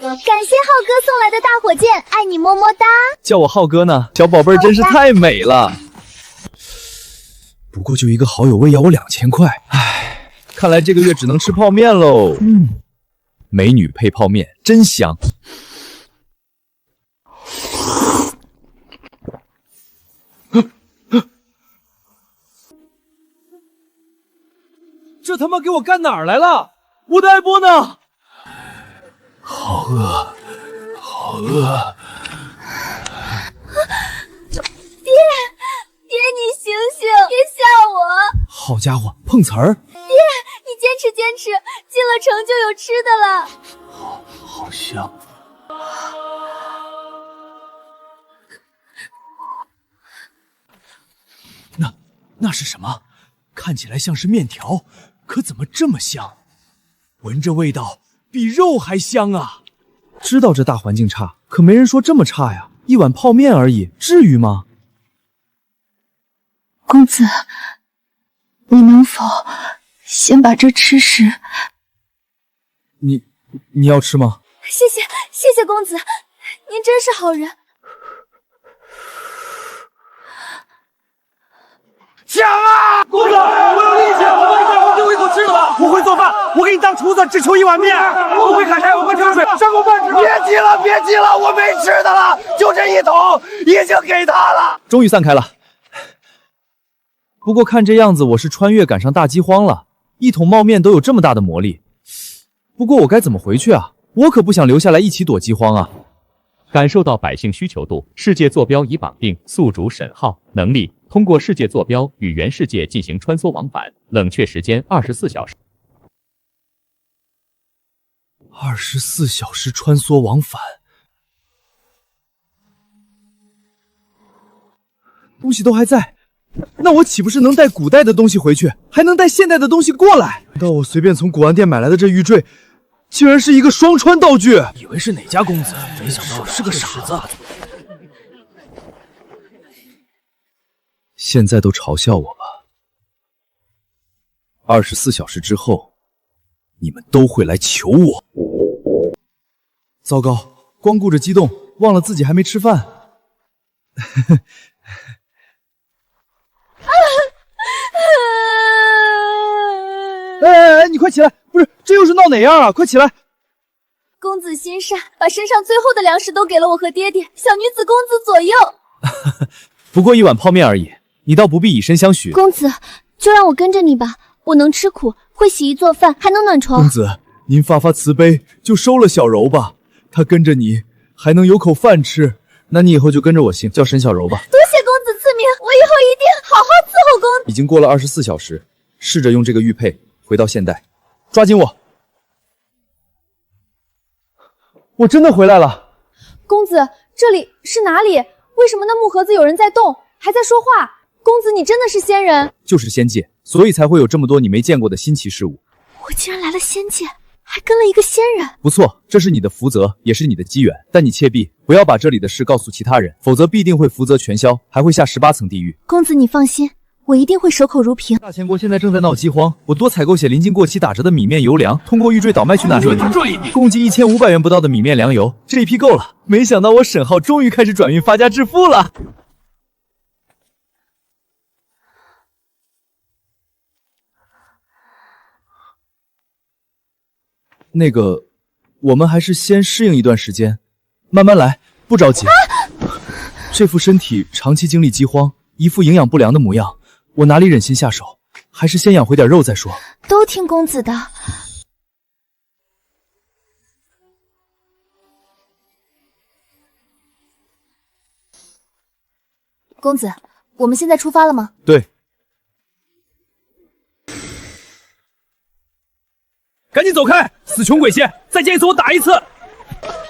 感谢浩哥送来的大火箭，爱你么么哒。叫我浩哥呢，小宝贝儿真是太美了。不过就一个好友为要我2000块，唉，看来这个月只能吃泡面喽。美女配泡面真香。这他妈给我干哪儿来了？我的爱波呢？好饿，好饿！爹，你醒醒，别吓我！好家伙，碰瓷儿！爹，你坚持坚持，进了城就有吃的了。好香。那是什么？看起来像是面条，可怎么这么香？闻着味道比肉还香啊！知道这大环境差，可没人说这么差呀。一碗泡面而已，至于吗？公子，你能否先把这吃食？你要吃吗？谢谢公子，您真是好人。抢啊！公子，我有力气，我帮你大伙最后一口吃了吧。我会做饭，我给你当厨子，只求一碗面。我会砍柴，我会挑水，上口饭吃。别急了，我没吃的了，就这一桶，已经给他了。终于散开了。不过看这样子，我是穿越赶上大饥荒了。一桶冒面都有这么大的魔力，不过我该怎么回去啊？我可不想留下来一起躲饥荒啊！感受到百姓需求度，世界坐标已绑定，宿主沈浩能力。通过世界坐标与原世界进行穿梭往返，冷却时间24小时。24小时穿梭往返，东西都还在，那我岂不是能带古代的东西回去，还能带现代的东西过来？难道我随便从古玩店买来的这玉坠，竟然是一个双穿道具？以为是哪家公子，没想到是个傻子。现在都嘲笑我吧，24小时之后，你们都会来求我。糟糕，光顾着激动，忘了自己还没吃饭。哎，你快起来！不是，这又是闹哪样啊？快起来！公子心善，把身上最后的粮食都给了我和爹爹，小女子公子左右。不过一碗泡面而已。你倒不必以身相许。公子，就让我跟着你吧，我能吃苦，会洗衣做饭，还能暖床。公子，您发慈悲，就收了小柔吧。她跟着你，还能有口饭吃。那你以后就跟着我姓，叫沈小柔吧。多谢公子赐名，我以后一定好好伺候公子。已经过了24小时，试着用这个玉佩回到现代。抓紧我！我真的回来了。公子，这里是哪里？为什么那木盒子有人在动，还在说话？公子，你真的是仙人？就是仙界，所以才会有这么多你没见过的新奇事物。我竟然来了仙界，还跟了一个仙人。不错，这是你的福泽，也是你的机缘。但你切记不要把这里的事告诉其他人，否则必定会福泽全消，还会下18层地狱。公子你放心，我一定会守口如瓶。大千国现在正在闹饥荒，我多采购些临近过期打折的米面油粮，通过玉坠倒卖去拿赚，共计1500元不到的米面粮油，这一批够了。没想到我沈浩终于开始转运发家致富了。那个，我们还是先适应一段时间，慢慢来，不着急。这副身体长期经历饥荒，一副营养不良的模样，我哪里忍心下手？还是先养回点肉再说。都听公子的。公子，我们现在出发了吗？对。赶紧走开！死穷鬼仙，再见一次我打一次！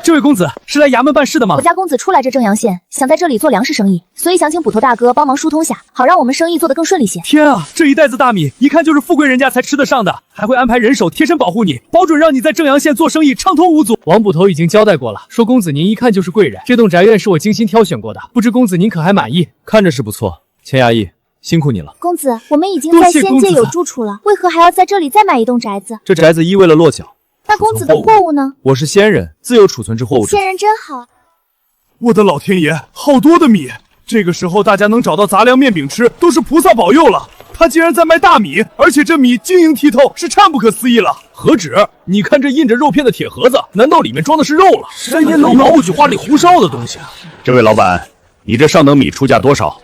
这位公子是来衙门办事的吗？我家公子初来这正阳县，想在这里做粮食生意，所以想请捕头大哥帮忙疏通下，好让我们生意做得更顺利些。天啊，这一袋子大米，一看就是富贵人家才吃得上的，还会安排人手贴身保护你，保准让你在正阳县做生意畅通无阻。王捕头已经交代过了，说公子您一看就是贵人，这栋宅院是我精心挑选过的，不知公子您可还满意？看着是不错，钱衙役辛苦你了。公子，我们已经在仙界有住处了，为何还要在这里再买一栋宅子？这宅子一为了落脚，那公子的货物呢？我是仙人，自有储存之货物者。仙人真好。我的老天爷，好多的米！这个时候大家能找到杂粮面饼吃，都是菩萨保佑了。他竟然在卖大米，而且这米晶莹剔透，是颤不可思议了。何止？你看这印着肉片的铁盒子，难道里面装的是肉了？山烟楼不许花里胡哨的东西。这位老板，你这上等米出价多少？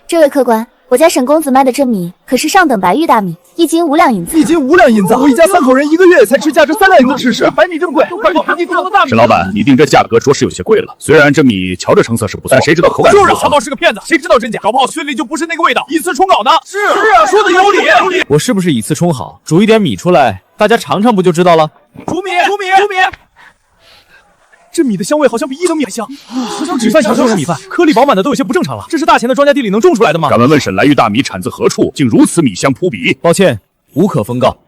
这位客官，我家沈公子卖的这米可是上等白玉大米，1斤5两银子。1斤5两银子，我一家3口人1个月才吃价值3两银子吃食。白米这么贵，快给我盘进更多的大米。沈老板，你定这价格着实有些贵了。虽然这米瞧着成色是不错，但谁知道口感？就是小宝是个骗子，谁知道真假？搞不好嘴里就不是那个味道，以次充好呢。是啊，说的有理。我是不是以次充好？煮一点米出来，大家尝尝不就知道了？煮米。这米的香味好像比1等米还香，好像只饭享受的米饭，颗粒饱满的都有些不正常了。这是大钱的庄稼地里能种出来的吗？敢问沈来玉大米产自何处，竟如此米香扑鼻？抱歉，无可奉告。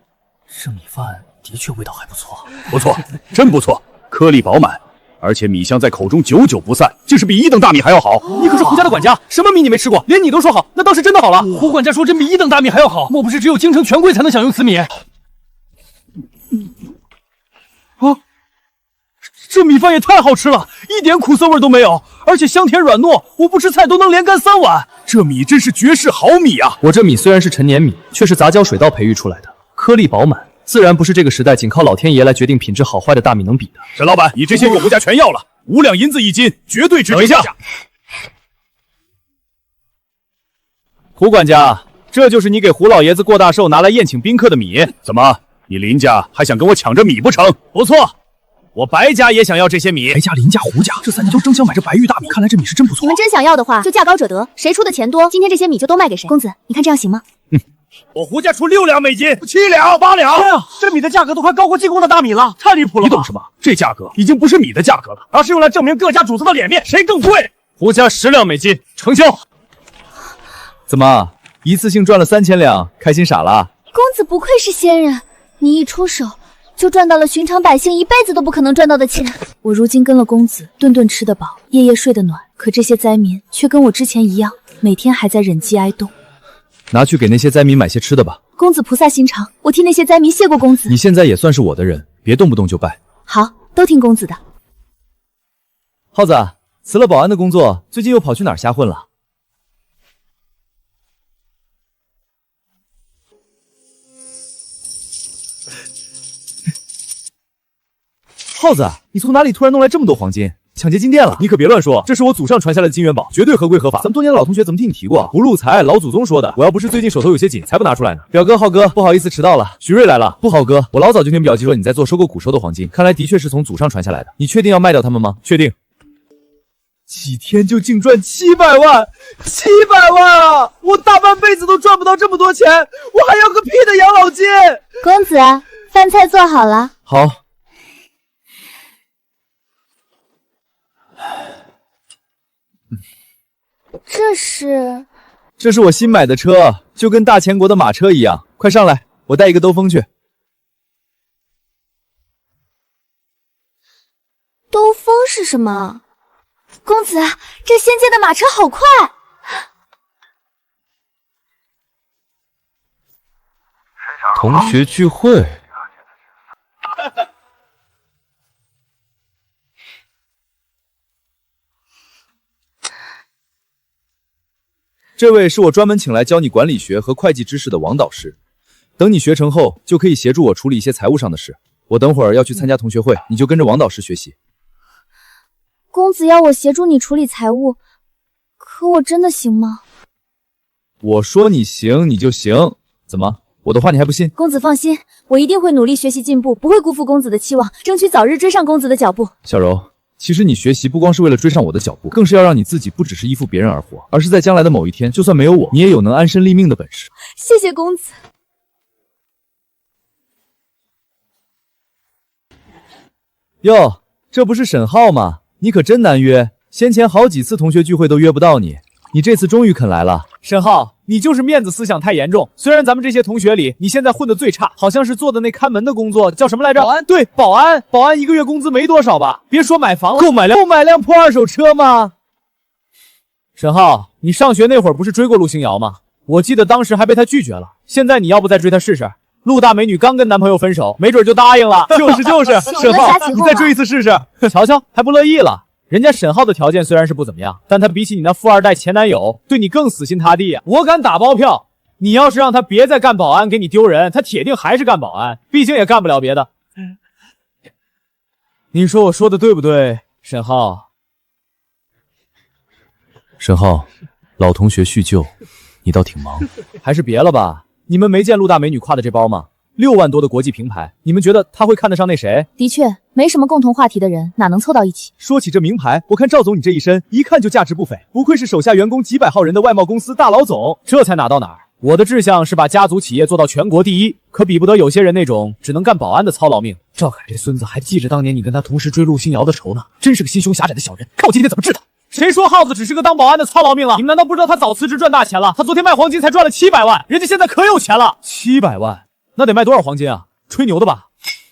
这米饭的确味道还不错，不错，真不错，颗粒饱满，而且米香在口中久久不散，竟是比1等大米还要好。你可是胡家的管家，什么米你没吃过，连你都说好，那倒是真的好了。胡管家说这比1等大米还要好，莫不是只有京城权贵才能享用此米？这米饭也太好吃了，一点苦涩味都没有，而且香甜软糯，我不吃菜都能连干3碗。这米真是绝世好米啊！我这米虽然是陈年米，却是杂交水稻培育出来的，颗粒饱满，自然不是这个时代仅靠老天爷来决定品质好坏的大米能比的。沈老板，你这些给胡家全要了，5两银子1斤，绝对值这价。胡管家，这就是你给胡老爷子过大寿拿来宴请宾客的米？怎么，你林家还想跟我抢这米不成？不错。我白家也想要这些米，白家、林家、胡家这3家都争相买这白玉大米，看来这米是真不错。你们真想要的话，就价高者得，谁出的钱多，今天这些米就都卖给谁。公子，你看这样行吗？我胡家出6两美金，7两、8两。哎呀，这米的价格都快高过进贡的大米了，太离谱了！你懂什么？这价格已经不是米的价格了，而是用来证明各家主子的脸面，谁更贵。胡家10两美金，成交。怎么，一次性赚了3000两，开心傻了？公子不愧是仙人，你一出手就赚到了寻常百姓一辈子都不可能赚到的钱。我如今跟了公子，顿顿吃得饱，夜夜睡得暖，可这些灾民却跟我之前一样，每天还在忍饥挨冻。拿去给那些灾民买些吃的吧。公子菩萨心肠，我替那些灾民谢过公子。你现在也算是我的人，别动不动就拜。好，都听公子的。耗子，辞了保安的工作，最近又跑去哪儿瞎混了？耗子，你从哪里突然弄来这么多黄金？抢劫金店了？你可别乱说，这是我祖上传下来的金元宝，绝对合规合法。咱们多年的老同学怎么听你提过？不入财，老祖宗说的。我要不是最近手头有些紧，才不拿出来呢。表哥，浩哥，不好意思迟到了。徐瑞来了。不好哥，我老早就听表弟说你在做收购古收的黄金，看来的确是从祖上传下来的。你确定要卖掉他们吗？确定。几天就净赚700万，700万啊！我大半辈子都赚不到这么多钱，我还要个屁的养老金！公子，饭菜做好了。好。这是我新买的车，就跟大钱国的马车一样。快上来，我带一个兜风去。兜风是什么？公子，这仙界的马车好快！同学聚会。这位是我专门请来教你管理学和会计知识的王导师，等你学成后，就可以协助我处理一些财务上的事。我等会儿要去参加同学会，你就跟着王导师学习。公子要我协助你处理财务，可我真的行吗？我说你行，你就行。怎么，我的话你还不信？公子放心，我一定会努力学习进步，不会辜负公子的期望，争取早日追上公子的脚步。小柔，其实你学习不光是为了追上我的脚步，更是要让你自己不只是依附别人而活，而是在将来的某一天，就算没有我，你也有能安身立命的本事。谢谢公子。哟，这不是沈浩吗？你可真难约，先前好几次同学聚会都约不到你，你这次终于肯来了。沈浩，你就是面子思想太严重。虽然咱们这些同学里，你现在混得最差，好像是做的那看门的工作，叫什么来着？保安。对，保安。保安一个月工资没多少吧？别说买房了，购买辆破2手车吗？沈浩，你上学那会儿不是追过陆星瑶吗？我记得当时还被他拒绝了。现在你要不再追他试试？陆大美女刚跟男朋友分手，没准就答应了。就是，沈浩，你再追一次试试。瞧瞧，还不乐意了。人家沈浩的条件虽然是不怎么样，但他比起你那富二代前男友，对你更死心塌地啊！我敢打包票，你要是让他别再干保安，给你丢人，他铁定还是干保安，毕竟也干不了别的。你说我说的对不对，沈浩？沈浩，老同学叙旧，你倒挺忙。还是别了吧。你们没见陆大美女挎的这包吗？6万多的国际品牌，你们觉得她会看得上那谁？的确，没什么共同话题的人哪能凑到一起？说起这名牌，我看赵总你这一身，一看就价值不菲，不愧是手下员工几百号人的外贸公司大老总，这才哪到哪儿。我的志向是把家族企业做到全国第一，可比不得有些人那种只能干保安的操劳命。赵凯这孙子还记着当年你跟他同时追陆星瑶的仇呢，真是个心胸狭窄的小人，看我今天怎么治他！谁说耗子只是个当保安的操劳命了？你们难道不知道他早辞职赚大钱了？他昨天卖黄金才赚了700万，人家现在可有钱了。700万，那得卖多少黄金啊？吹牛的吧？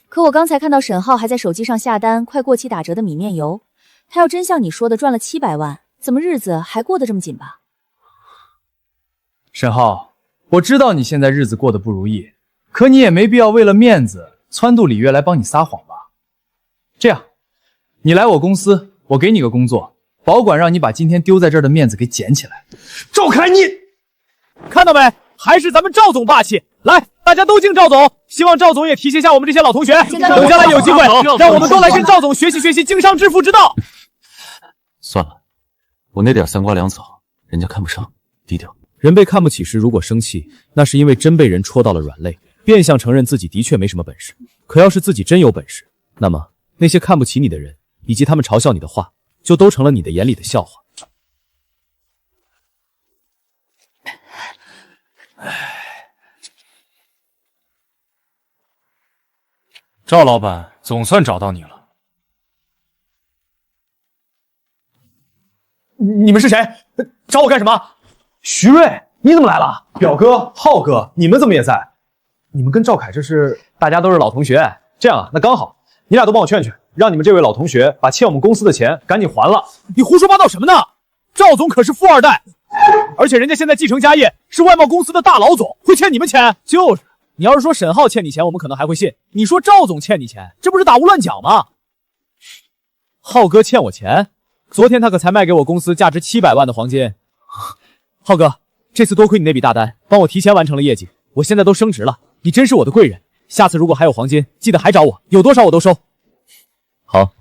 可我刚才看到沈浩还在手机上下单快过期打折的米面油，他要真像你说的赚了700万，怎么日子还过得这么紧吧？沈浩，我知道你现在日子过得不如意，可你也没必要为了面子撺掇李月来帮你撒谎吧？这样，你来我公司，我给你个工作，保管让你把今天丢在这儿的面子给捡起来。赵凯，你看到没？还是咱们赵总霸气！来，大家都敬赵总，希望赵总也提携下我们这些老同学，等将来有机会，让我们都来跟赵总学习学习经商致富之道。算了，我那点三瓜两枣，人家看不上，低调。人被看不起时，如果生气，那是因为真被人戳到了软肋，变相承认自己的确没什么本事。可要是自己真有本事，那么那些看不起你的人，以及他们嘲笑你的话，就都成了你的眼里的笑话。赵老板，总算找到你了。你们是谁？找我干什么？徐瑞，你怎么来了？表哥、浩哥，你们怎么也在？你们跟赵凯这是？大家都是老同学，这样啊，那刚好，你俩都帮我劝劝，让你们这位老同学把欠我们公司的钱赶紧还了。你胡说八道什么呢？赵总可是富二代，而且人家现在继承家业，是外贸公司的大老总，会欠你们钱？就是。你要是说沈浩欠你钱，我们可能还会信。你说赵总欠你钱，这不是打无乱讲吗？浩哥欠我钱，昨天他可才卖给我公司价值700万的黄金。浩哥，这次多亏你那笔大单，帮我提前完成了业绩，我现在都升职了，你真是我的贵人。下次如果还有黄金，记得还找我，有多少我都收。好。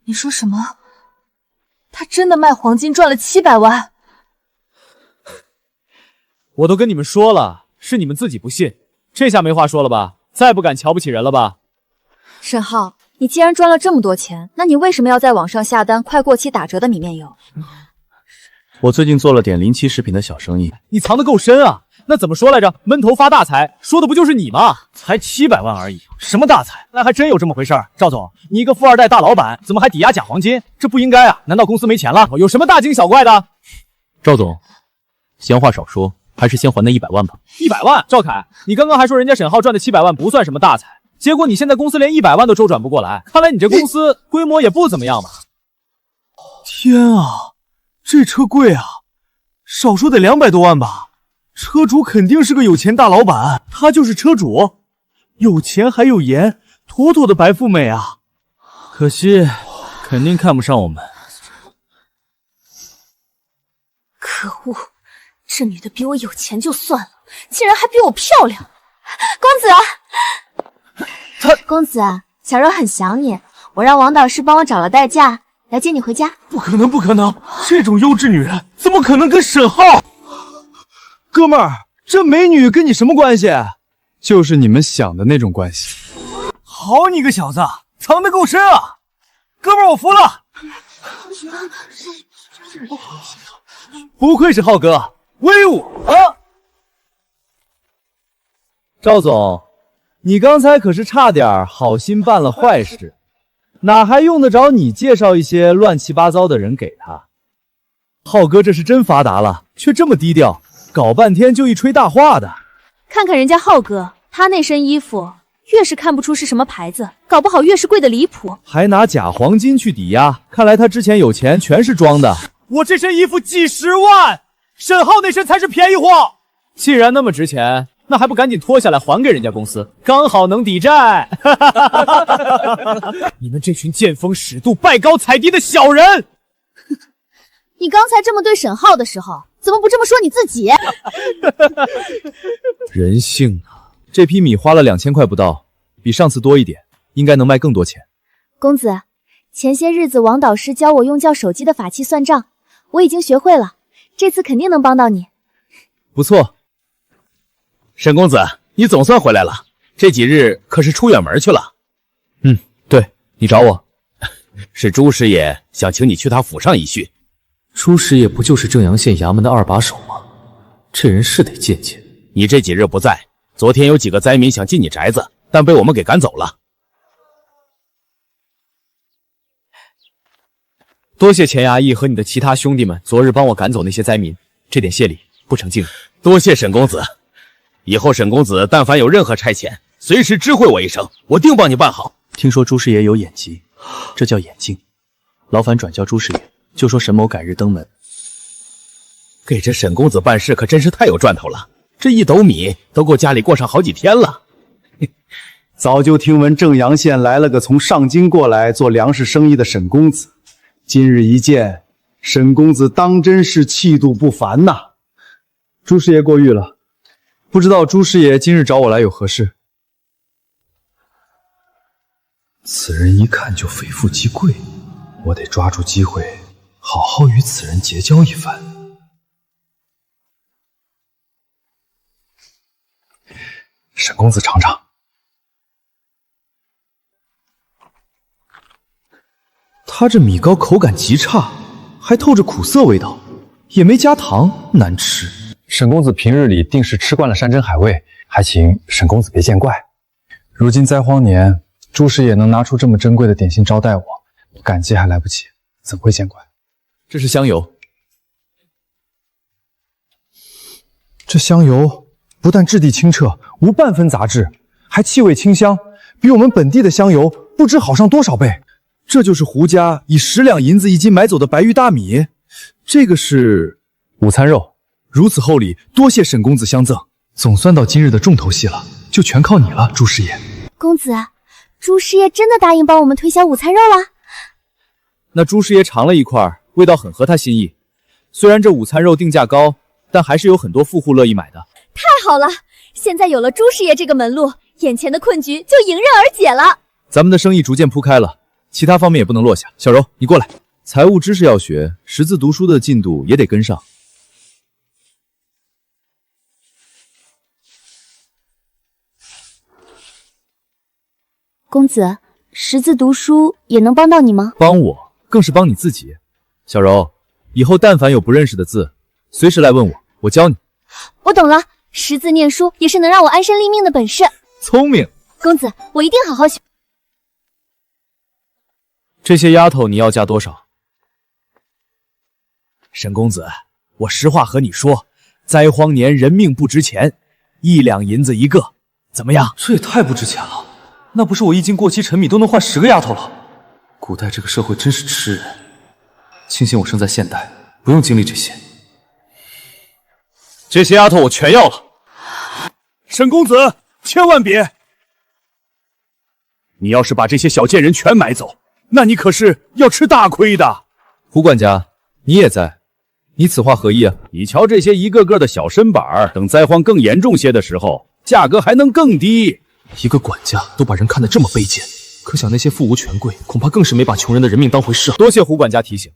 你说什么？他真的卖黄金赚了700万？我都跟你们说了，是你们自己不信，这下没话说了吧？再不敢瞧不起人了吧？沈浩，你既然赚了这么多钱，那你为什么要在网上下单快过期打折的米面油？我最近做了点临期食品的小生意。你藏得够深啊！那怎么说来着？闷头发大财，说的不就是你吗？才700万而已，什么大财？那还真有这么回事儿。赵总，你一个富二代大老板，怎么还抵押假黄金？这不应该啊！难道公司没钱了？有什么大惊小怪的？赵总，闲话少说，还是先还那100万吧。100万？赵凯，你刚刚还说人家沈浩赚的700万不算什么大财，结果你现在公司连100万都周转不过来，看来你这公司规模也不怎么样嘛。天啊，这车贵啊，少说得200多万吧。车主肯定是个有钱大老板，他就是车主，有钱还有颜，妥妥的白富美啊。可惜，肯定看不上我们。可恶，这女的比我有钱就算了，竟然还比我漂亮。公子，公子，小柔很想你，我让王导师帮我找了代驾来接你回家。不可能，不可能，这种优质女人怎么可能跟沈浩？哥们儿，这美女跟你什么关系？就是你们想的那种关系。好你个小子，藏得够深啊！哥们儿，我服了。不愧是浩哥，威武啊！赵总，你刚才可是差点好心办了坏事，哪还用得着你介绍一些乱七八糟的人给他？浩哥这是真发达了，却这么低调，搞半天就一吹大话的。看看人家浩哥，他那身衣服越是看不出是什么牌子，搞不好越是贵的离谱，还拿假黄金去抵押，看来他之前有钱全是装的。我这身衣服几十万，沈浩那身才是便宜货。既然那么值钱，那还不赶紧脱下来还给人家公司，刚好能抵债。你们这群见风使舵、拜高踩低的小人！你刚才这么对沈浩的时候，怎么不这么说你自己？人性啊！这批米花了2000块不到，比上次多一点，应该能卖更多钱。公子，前些日子王导师教我用叫手机的法器算账，我已经学会了，这次肯定能帮到你。不错。沈公子，你总算回来了，这几日可是出远门去了？对，你找我，是朱师爷想请你去他府上一叙。朱师爷不就是正阳县衙门的2把手吗？这人是得见见。你这几日不在，昨天有几个灾民想进你宅子，但被我们给赶走了。多谢钱衙役和你的其他兄弟们昨日帮我赶走那些灾民，这点谢礼不成敬意。多谢沈公子，以后沈公子但凡有任何差遣，随时知会我一声，我定帮你办好。听说朱师爷有眼疾，这叫眼镜。劳烦转交朱师爷，就说沈某改日登门。给这沈公子办事可真是太有赚头了，这1斗米都够家里过上好几天了。早就听闻正阳县来了个从上京过来做粮食生意的沈公子，今日一见，沈公子当真是气度不凡呐。朱师爷过誉了，不知道朱师爷今日找我来有何事？此人一看就非富即贵，我得抓住机会，好好与此人结交一番。沈公子尝尝。他这米糕口感极差，还透着苦涩味道，也没加糖，难吃。沈公子平日里定是吃惯了山珍海味，还请沈公子别见怪。如今灾荒年，朱师爷能拿出这么珍贵的点心招待我，感激还来不及，怎会见怪？这是香油。这香油不但质地清澈，无半分杂质，还气味清香，比我们本地的香油不知好上多少倍。这就是胡家以10两银子1斤买走的白玉大米。这个是午餐肉，如此厚礼，多谢沈公子相赠。总算到今日的重头戏了，就全靠你了，朱师爷。公子，朱师爷真的答应帮我们推销午餐肉了？那朱师爷尝了一块，味道很合他心意。虽然这午餐肉定价高，但还是有很多富户乐意买的。太好了，现在有了朱师爷这个门路，眼前的困局就迎刃而解了。咱们的生意逐渐铺开了，其他方面也不能落下。小柔，你过来，财务知识要学，识字读书的进度也得跟上。公子，识字读书也能帮到你吗？帮我，更是帮你自己。小柔，以后但凡有不认识的字，随时来问我，我教你。我懂了，识字念书也是能让我安身立命的本事。聪明。公子，我一定好好学。这些丫头你要价多少？沈公子，我实话和你说，灾荒年人命不值钱，1两银子一个，怎么样？这也太不值钱了，那不是我1斤过期陈米都能换10个丫头了。古代这个社会真是吃人，庆幸我生在现代，不用经历这些。这些丫头我全要了。沈公子，千万别！你要是把这些小贱人全买走，那你可是要吃大亏的。胡管家，你也在，你此话何意啊？你瞧这些一个个的小身板，等灾荒更严重些的时候，价格还能更低。一个管家都把人看得这么卑贱，可想那些富无权贵恐怕更是没把穷人的人命当回事啊。多谢胡管家提醒，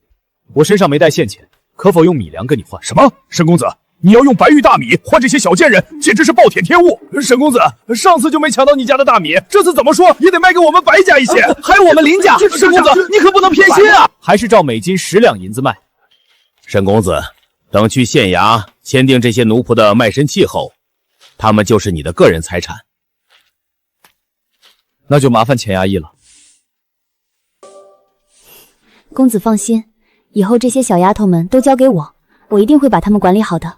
我身上没带现钱，可否用米粮跟你换？什么？沈公子，你要用白玉大米换这些小贱人，简直是暴殄天物！沈公子，上次就没抢到你家的大米，这次怎么说也得卖给我们白家一些，还有我们林家。沈公子，你可不能偏心啊！还是照每斤10两银子卖。沈公子，等去县衙签订这些奴仆的卖身契后，他们就是你的个人财产。那就麻烦钱衙役了。公子放心，以后这些小丫头们都交给我，我一定会把她们管理好的。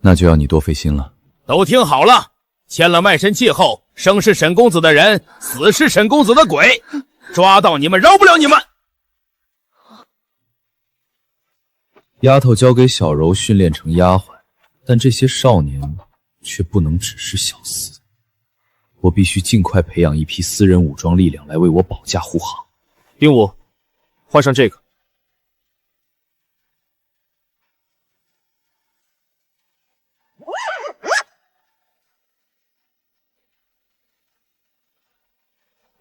那就要你多费心了。都听好了，签了卖身契后，生是沈公子的人，死是沈公子的鬼，抓到你们饶不了你们。丫头交给小柔训练成丫鬟，但这些少年却不能只是小厮，我必须尽快培养一批私人武装力量来为我保驾护航。丁武，换上这个。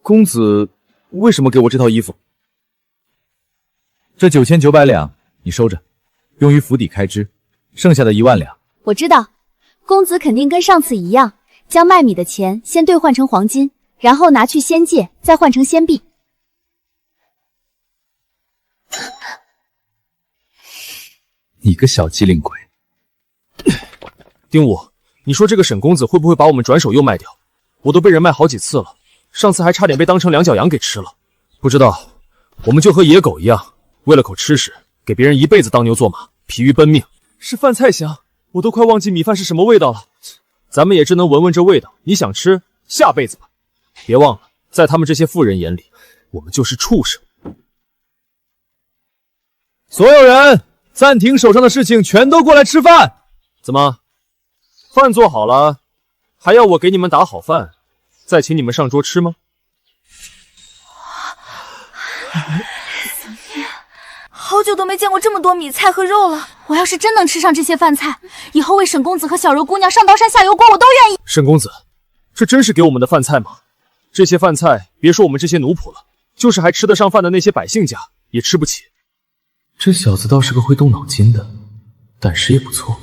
公子为什么给我这套衣服？这9900两你收着，用于府邸开支，剩下的1万两。我知道，公子肯定跟上次一样，将卖米的钱先兑换成黄金，然后拿去仙界，再换成仙币。你个小机灵鬼！丁武，你说这个沈公子会不会把我们转手又卖掉？我都被人卖好几次了，上次还差点被当成两脚羊给吃了。不知道，我们就和野狗一样，为了口吃食，给别人一辈子当牛做马，疲于奔命。是饭菜香，我都快忘记米饭是什么味道了。咱们也只能闻闻这味道，你想吃，下辈子吧。别忘了，在他们这些富人眼里，我们就是畜生。所有人暂停手上的事情，全都过来吃饭。怎么，饭做好了，还要我给你们打好饭，再请你们上桌吃吗？好久都没见过这么多米菜和肉了。我要是真能吃上这些饭菜，以后为沈公子和小柔姑娘上刀山下油锅，我都愿意。沈公子，这真是给我们的饭菜吗？这些饭菜，别说我们这些奴仆了，就是还吃得上饭的那些百姓家，也吃不起。这小子倒是个会动脑筋的，胆识也不错。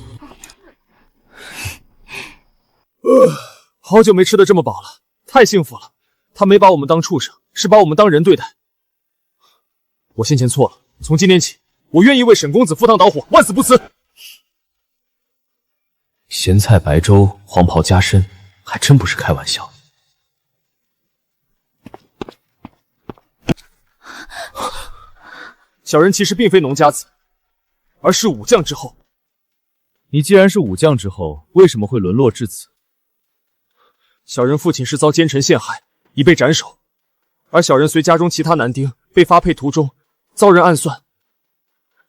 好久没吃得这么饱了，太幸福了。他没把我们当畜生，是把我们当人对待。我先前错了，从今天起，我愿意为沈公子赴汤蹈火，万死不辞。咸菜白粥，黄袍加身，还真不是开玩笑。小人其实并非农家子，而是武将之后。你既然是武将之后，为什么会沦落至此？小人父亲是遭奸臣陷害，已被斩首，而小人随家中其他男丁被发配途中，遭人暗算，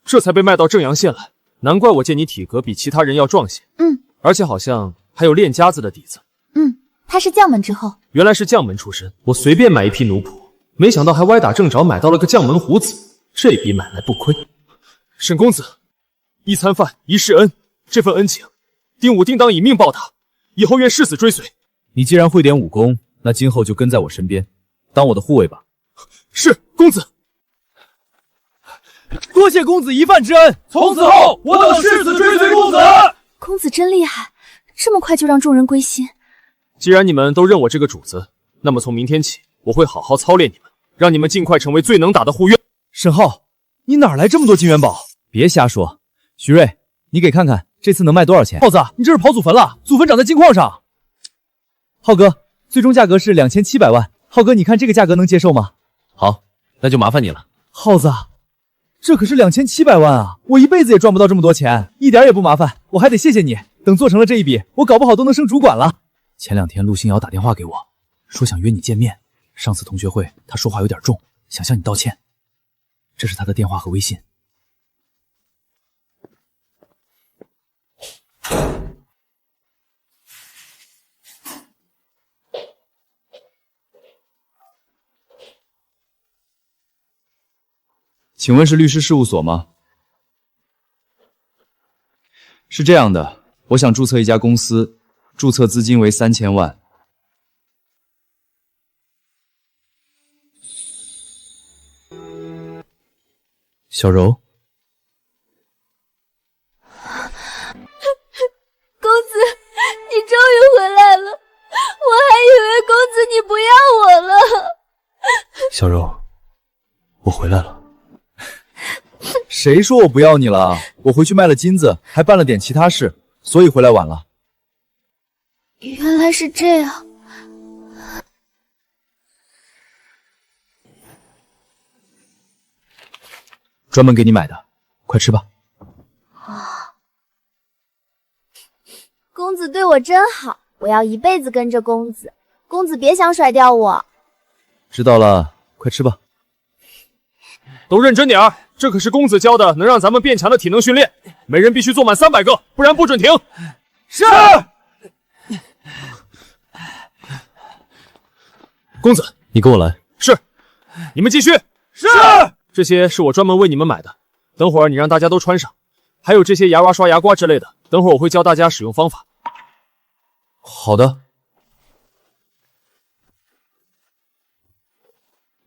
这才被卖到正阳县来。难怪我见你体格比其他人要壮些，而且好像还有练家子的底子。他是将门之后，原来是将门出身。我随便买一批奴仆，没想到还歪打正着买到了个将门虎子，这笔买来不亏。沈公子，一餐饭一世恩，这份恩情，丁武定当以命报答，以后愿誓死追随。你既然会点武功，那今后就跟在我身边，当我的护卫吧。是，公子。多谢公子一饭之恩，从此后我等誓死追随公子。公子真厉害，这么快就让众人归心。既然你们都认我这个主子，那么从明天起，我会好好操练你们，让你们尽快成为最能打的护院。沈浩，你哪来这么多金元宝？别瞎说。徐瑞，你给看看这次能卖多少钱？耗子，你这是跑祖坟了，祖坟长在金矿上。浩哥，最终价格是2700万。浩哥，你看这个价格能接受吗？好，那就麻烦你了。耗子，这可是2700万啊！我一辈子也赚不到这么多钱，一点也不麻烦，我还得谢谢你。等做成了这一笔，我搞不好都能升主管了。前2天陆星瑶打电话给我，说想约你见面。上次同学会他说话有点重，想向你道歉。这是他的电话和微信。请问是律师事务所吗？是这样的，我想注册一家公司，注册资金为3000万。小柔，公子，你终于回来了，我还以为公子你不要我了。小柔，我回来了。谁说我不要你了？我回去卖了金子，还办了点其他事，所以回来晚了。原来是这样。专门给你买的，快吃吧。公子对我真好，我要一辈子跟着公子。公子别想甩掉我。知道了，快吃吧。都认真点儿，这可是公子教的能让咱们变强的体能训练。每人必须做满300个，不然不准停。是。公子，你跟我来。是。你们继续。是。这些是我专门为你们买的，等会儿你让大家都穿上。还有这些牙刷、刷牙刮之类的，等会儿我会教大家使用方法。好的。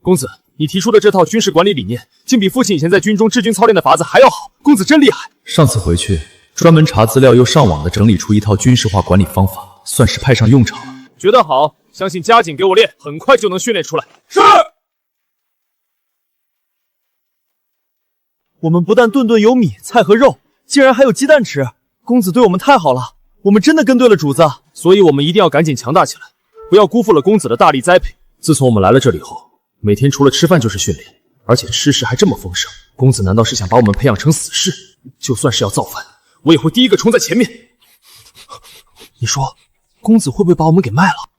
公子，你提出的这套军事管理理念，竟比父亲以前在军中治军操练的法子还要好。公子真厉害！上次回去专门查资料，又上网的整理出一套军事化管理方法，算是派上用场了。觉得好，相信加紧给我练，很快就能训练出来。是。我们不但顿顿有米菜和肉，竟然还有鸡蛋吃。公子对我们太好了，我们真的跟对了主子，所以我们一定要赶紧强大起来，不要辜负了公子的大力栽培。自从我们来了这里后，每天除了吃饭就是训练，而且吃食还这么丰盛。公子难道是想把我们培养成死士？就算是要造反，我也会第一个冲在前面。你说，公子会不会把我们给卖了？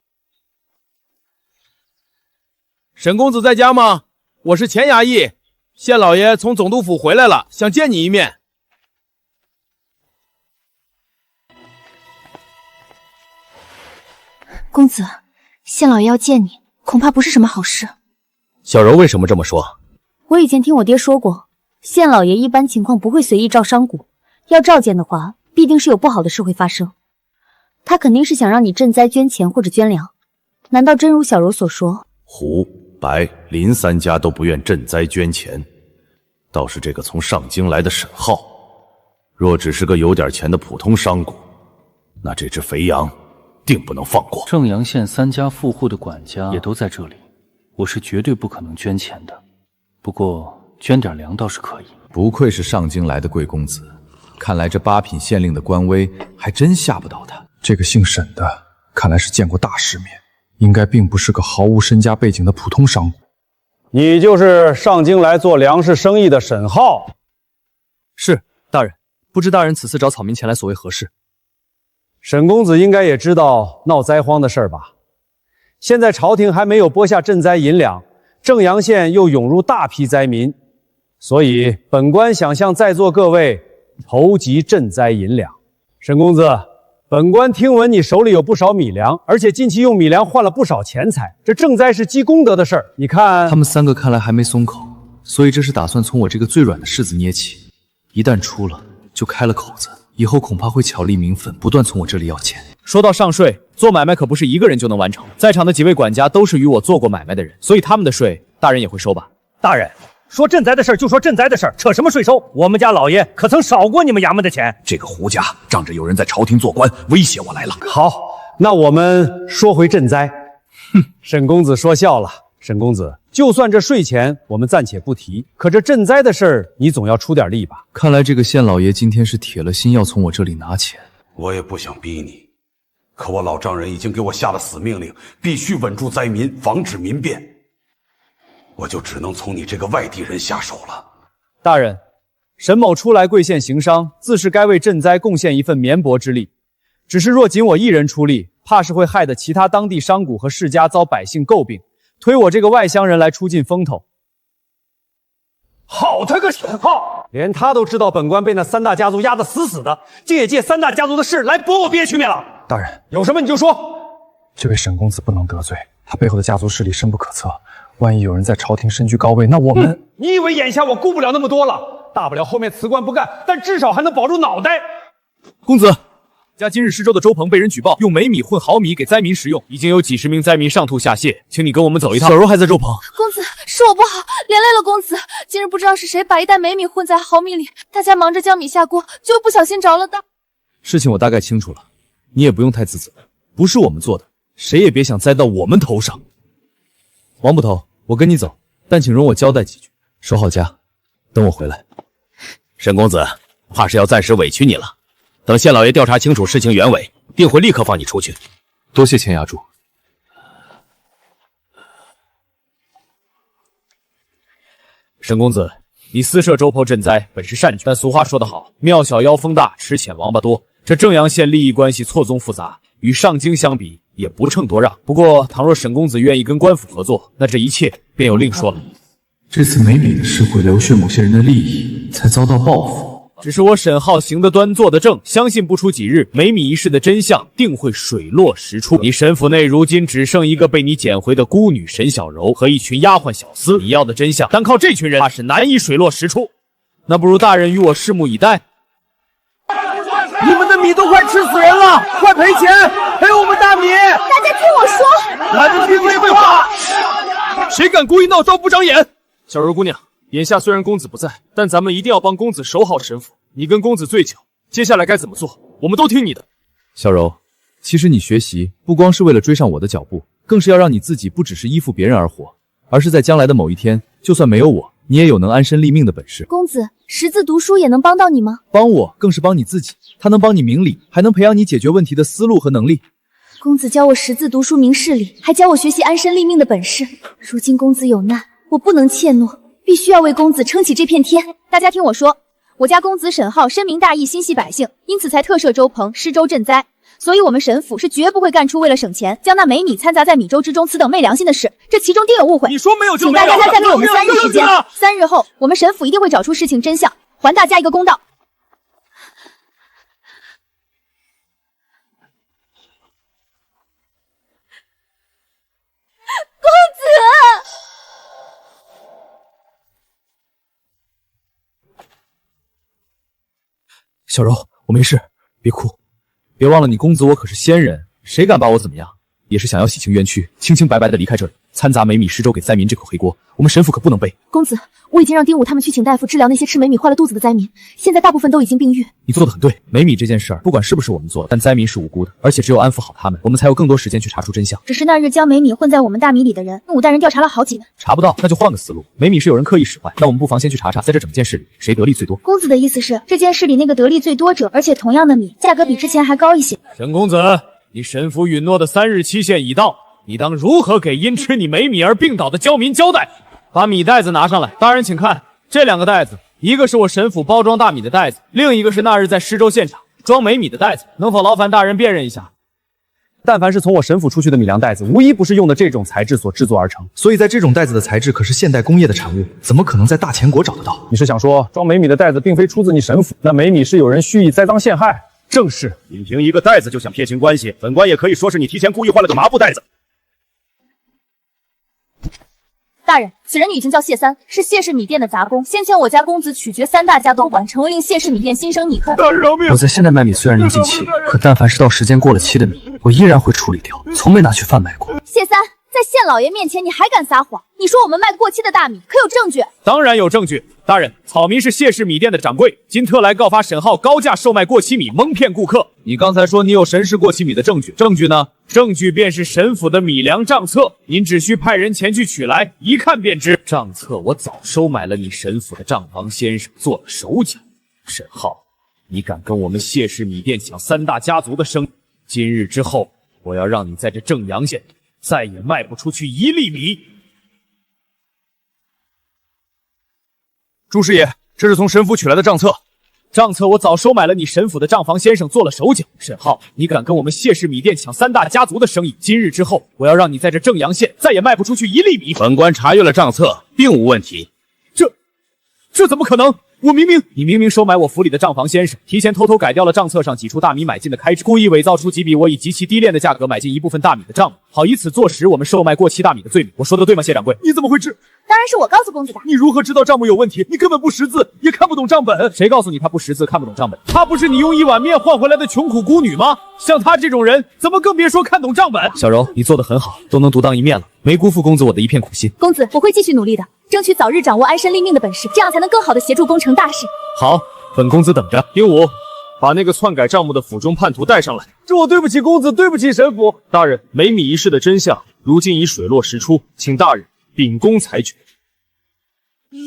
沈公子在家吗？我是钱衙役，县老爷从总督府回来了，想见你一面。公子，县老爷要见你，恐怕不是什么好事。小柔为什么这么说？我以前听我爹说过，县老爷一般情况不会随意召商贾，要召见的话，必定是有不好的事会发生。他肯定是想让你赈灾捐钱或者捐粮。难道真如小柔所说，胡、白、林3家都不愿赈灾捐钱？倒是这个从上京来的沈浩，若只是个有点钱的普通商贾，那这只肥羊定不能放过。正阳县3家富户的管家也都在这里，我是绝对不可能捐钱的。不过捐点粮倒是可以。不愧是上京来的贵公子，看来这8品县令的官威还真吓不倒他。这个姓沈的，看来是见过大世面，应该并不是个毫无身家背景的普通商贾。你就是上京来做粮食生意的沈浩？是，大人。不知大人此次找草民前来所为何事？沈公子应该也知道闹灾荒的事儿吧？现在朝廷还没有拨下赈灾银两，正阳县又涌入大批灾民，所以本官想向在座各位筹集赈灾银两。沈公子，本官听闻你手里有不少米粮，而且近期用米粮换了不少钱财，这赈灾是积功德的事儿。你看，他们3个看来还没松口，所以这是打算从我这个最软的柿子捏起，一旦出了就开了口子，以后恐怕会巧立名分，不断从我这里要钱。说到上税，做买卖可不是一个人就能完成，在场的几位管家都是与我做过买卖的人，所以他们的税大人也会收吧？大人，说赈灾的事就说赈灾的事，扯什么税收？我们家老爷可曾少过你们衙门的钱？这个胡家仗着有人在朝廷做官，威胁我来了。好，那我们说回赈灾。沈公子说笑了。沈公子，就算这税钱我们暂且不提，可这赈灾的事儿，你总要出点力吧？看来这个县老爷今天是铁了心要从我这里拿钱。我也不想逼你，可我老丈人已经给我下了死命令，必须稳住灾民，防止民变。我就只能从你这个外地人下手了。大人，沈某初来贵县行商，自是该为赈灾贡献一份绵薄之力。只是若仅我一人出力，怕是会害得其他当地商贾和世家遭百姓诟病，推我这个外乡人来出尽风头。好他个沈浩，连他都知道本官被那3大家族压得死死的，竟也借3大家族的事来驳我憋屈面了。大人，有什么你就说。这位沈公子不能得罪，他背后的家族势力深不可测，万一有人在朝廷身居高位，那我们……你以为眼下我顾不了那么多了？大不了后面辞官不干，但至少还能保住脑袋。公子，家今日施粥的粥棚被人举报用霉米混毫米给灾民食用，已经有几10名灾民上吐下泻，请你跟我们走一趟。小柔还在粥棚。公子，是我不好，连累了公子。今日不知道是谁把一袋霉米混在毫米里，大家忙着将米下锅，就不小心着了道。事情我大概清楚了，你也不用太自责，不是我们做的，谁也别想栽到我们头上。王捕头，我跟你走，但请容我交代几句。守好家，等我回来。沈公子，怕是要暂时委屈你了。等县老爷调查清楚事情原委，定会立刻放你出去。多谢钱衙主。沈公子，你私设粥棚赈灾本是善举，但俗话说得好，庙小妖风大，池浅王八多。这正阳县利益关系错综复杂，与上京相比也不称多让。不过，倘若沈公子愿意跟官府合作，那这一切便有另说了。这次没米的事会流血某些人的利益，才遭到报复。只是我沈浩行得端，坐得正，相信不出几日，梅米一事的真相定会水落石出。你沈府内如今只剩一个被你捡回的孤女沈小柔和一群丫鬟小厮，你要的真相，单靠这群人，怕是难以水落石出。那不如大人与我拭目以待。你们的米都快吃死人了，快赔钱，赔我们大米！大家听我说，懒得听你废话。谁敢故意闹招不长眼？小柔姑娘，眼下虽然公子不在，但咱们一定要帮公子守好沈府。你跟公子最久，接下来该怎么做，我们都听你的。小柔，其实你学习不光是为了追上我的脚步，更是要让你自己不只是依附别人而活，而是在将来的某一天，就算没有我，你也有能安身立命的本事。公子，识字读书也能帮到你吗？帮我更是帮你自己，它能帮你明理，还能培养你解决问题的思路和能力。公子教我识字读书明事理，还教我学习安身立命的本事。如今公子有难，我不能怯懦，必须要为公子撑起这片天。大家听我说，我家公子沈浩深明大义，心系百姓，因此才特赦周鹏施粥赈灾。所以我们沈府是绝不会干出为了省钱将那煤米掺杂在米粥之中此等昧良心的事，这其中定有误会。你说没有就没有，请大家再给我们3日时间，3日后我们沈府一定会找出事情真相，还大家一个公道。公子，小柔，我没事，别哭。别忘了，你公子我可是仙人，谁敢把我怎么样？也是想要洗清冤屈，清清白白的离开这里。掺杂煤米施粥给灾民这口黑锅，我们沈府可不能背。公子，我已经让丁武他们去请大夫治疗那些吃煤米坏了肚子的灾民，现在大部分都已经病愈。你做得很对，煤米这件事儿，不管是不是我们做的，但灾民是无辜的，而且只有安抚好他们，我们才有更多时间去查出真相。只是那日将煤米混在我们大米里的人，武大人调查了好几人，查不到，那就换个思路。煤米是有人刻意使坏，那我们不妨先去查查，在这整件事里谁得利最多。公子的意思是，这件事里那个得利最多者，而且同样的米，价格比之前还高一些。沈公子，你沈府允诺的3日期限已到，你当如何给因吃你煤米而病倒的焦民交代？把米袋子拿上来。大人请看，这2个袋子，一个是我沈府包装大米的袋子，另一个是那日在施粥现场装煤米的袋子，能否劳烦大人辨认一下？但凡是从我沈府出去的米粮袋子，无一不是用的这种材质所制作而成，所以在这种袋子的材质可是现代工业的产物，怎么可能在大前国找得到？你是想说装煤米的袋子并非出自你沈府，那煤米是有人蓄意栽赃陷害？正是，仅凭一个袋子就想撇清关系，本官也可以说是你提前故意换了个麻布袋子。大人，此人女名叫谢三，是谢氏米店的杂工。先前我家公子取决3大家都管，成为令谢氏米店心生拟恨。大人饶命！我在现在卖米虽然能进期，可但凡是到时间过了期的米，我依然会处理掉，从没拿去贩卖过。谢三，在县老爷面前你还敢撒谎？你说我们卖过期的大米，可有证据？当然有证据。大人，草民是谢氏米店的掌柜，今特来告发沈浩高价售卖过期米，蒙骗顾客。你刚才说你有沈氏过期米的证据，证据呢？证据便是沈府的米粮账册，您只需派人前去取来，一看便知。账册我早收买了你沈府的账房先生，做了手脚。沈浩，你敢跟我们谢氏米店抢3大家族的生意，今日之后，我要让你在这正阳县再也卖不出去1粒米。朱师爷，这是从沈府取来的账册。账册我早收买了你沈府的账房先生，做了手脚。沈浩，你敢跟我们谢氏米店抢3大家族的生意，今日之后，我要让你在这正阳县再也卖不出去1粒米。本官查阅了账册，并无问题。这怎么可能？你明明收买我府里的账房先生，提前偷偷改掉了账册上几处大米买进的开支，故意伪造出几笔我以极其低廉的价格买进一部分大米的账目，好以此坐实我们售卖过期大米的罪名。我说的对吗，谢掌柜？你怎么会知？当然是我告诉公子的。你如何知道账目有问题？你根本不识字，也看不懂账本。谁告诉你他不识字看不懂账本？他不是你用1碗面换回来的穷苦孤女吗？像他这种人，怎么更别说看懂账本？小柔，你做得很好，都能独当一面了，没辜负公子我的一片苦心。公子，我会继续努力的，争取早日掌握安身立命的本事，这样才能更好的协助攻成大事。好，本公子等着。丁武，把那个篡改账目的府中叛徒带上来。这我对不起公子，对不起沈府。大人，煤米一事的真相如今已水落石出，请大人秉公裁决。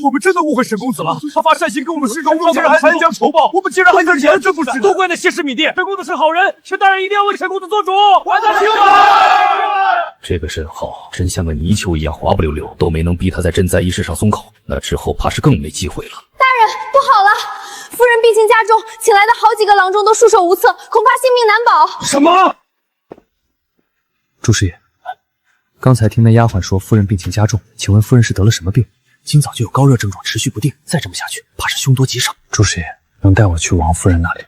我们真的误会沈公子了，他发善心跟我们施粥，我们竟然还参将仇报，我们竟然还想钱，真不是。都怪那谢氏米店，沈公子是好人，请大人一定要为沈公子做主，还他清白。这个沈浩真像个泥鳅一样滑不溜溜，都没能逼他在赈灾一事上松口，那之后怕是更没机会了。大人，不好了，夫人病情加重，请来的好几个郎中都束手无策，恐怕性命难保。什么？朱师爷，刚才听那丫鬟说夫人病情加重，请问夫人是得了什么病？今早就有高热症状持续不定，再这么下去，怕是凶多吉少。朱师爷，能带我去王夫人那里？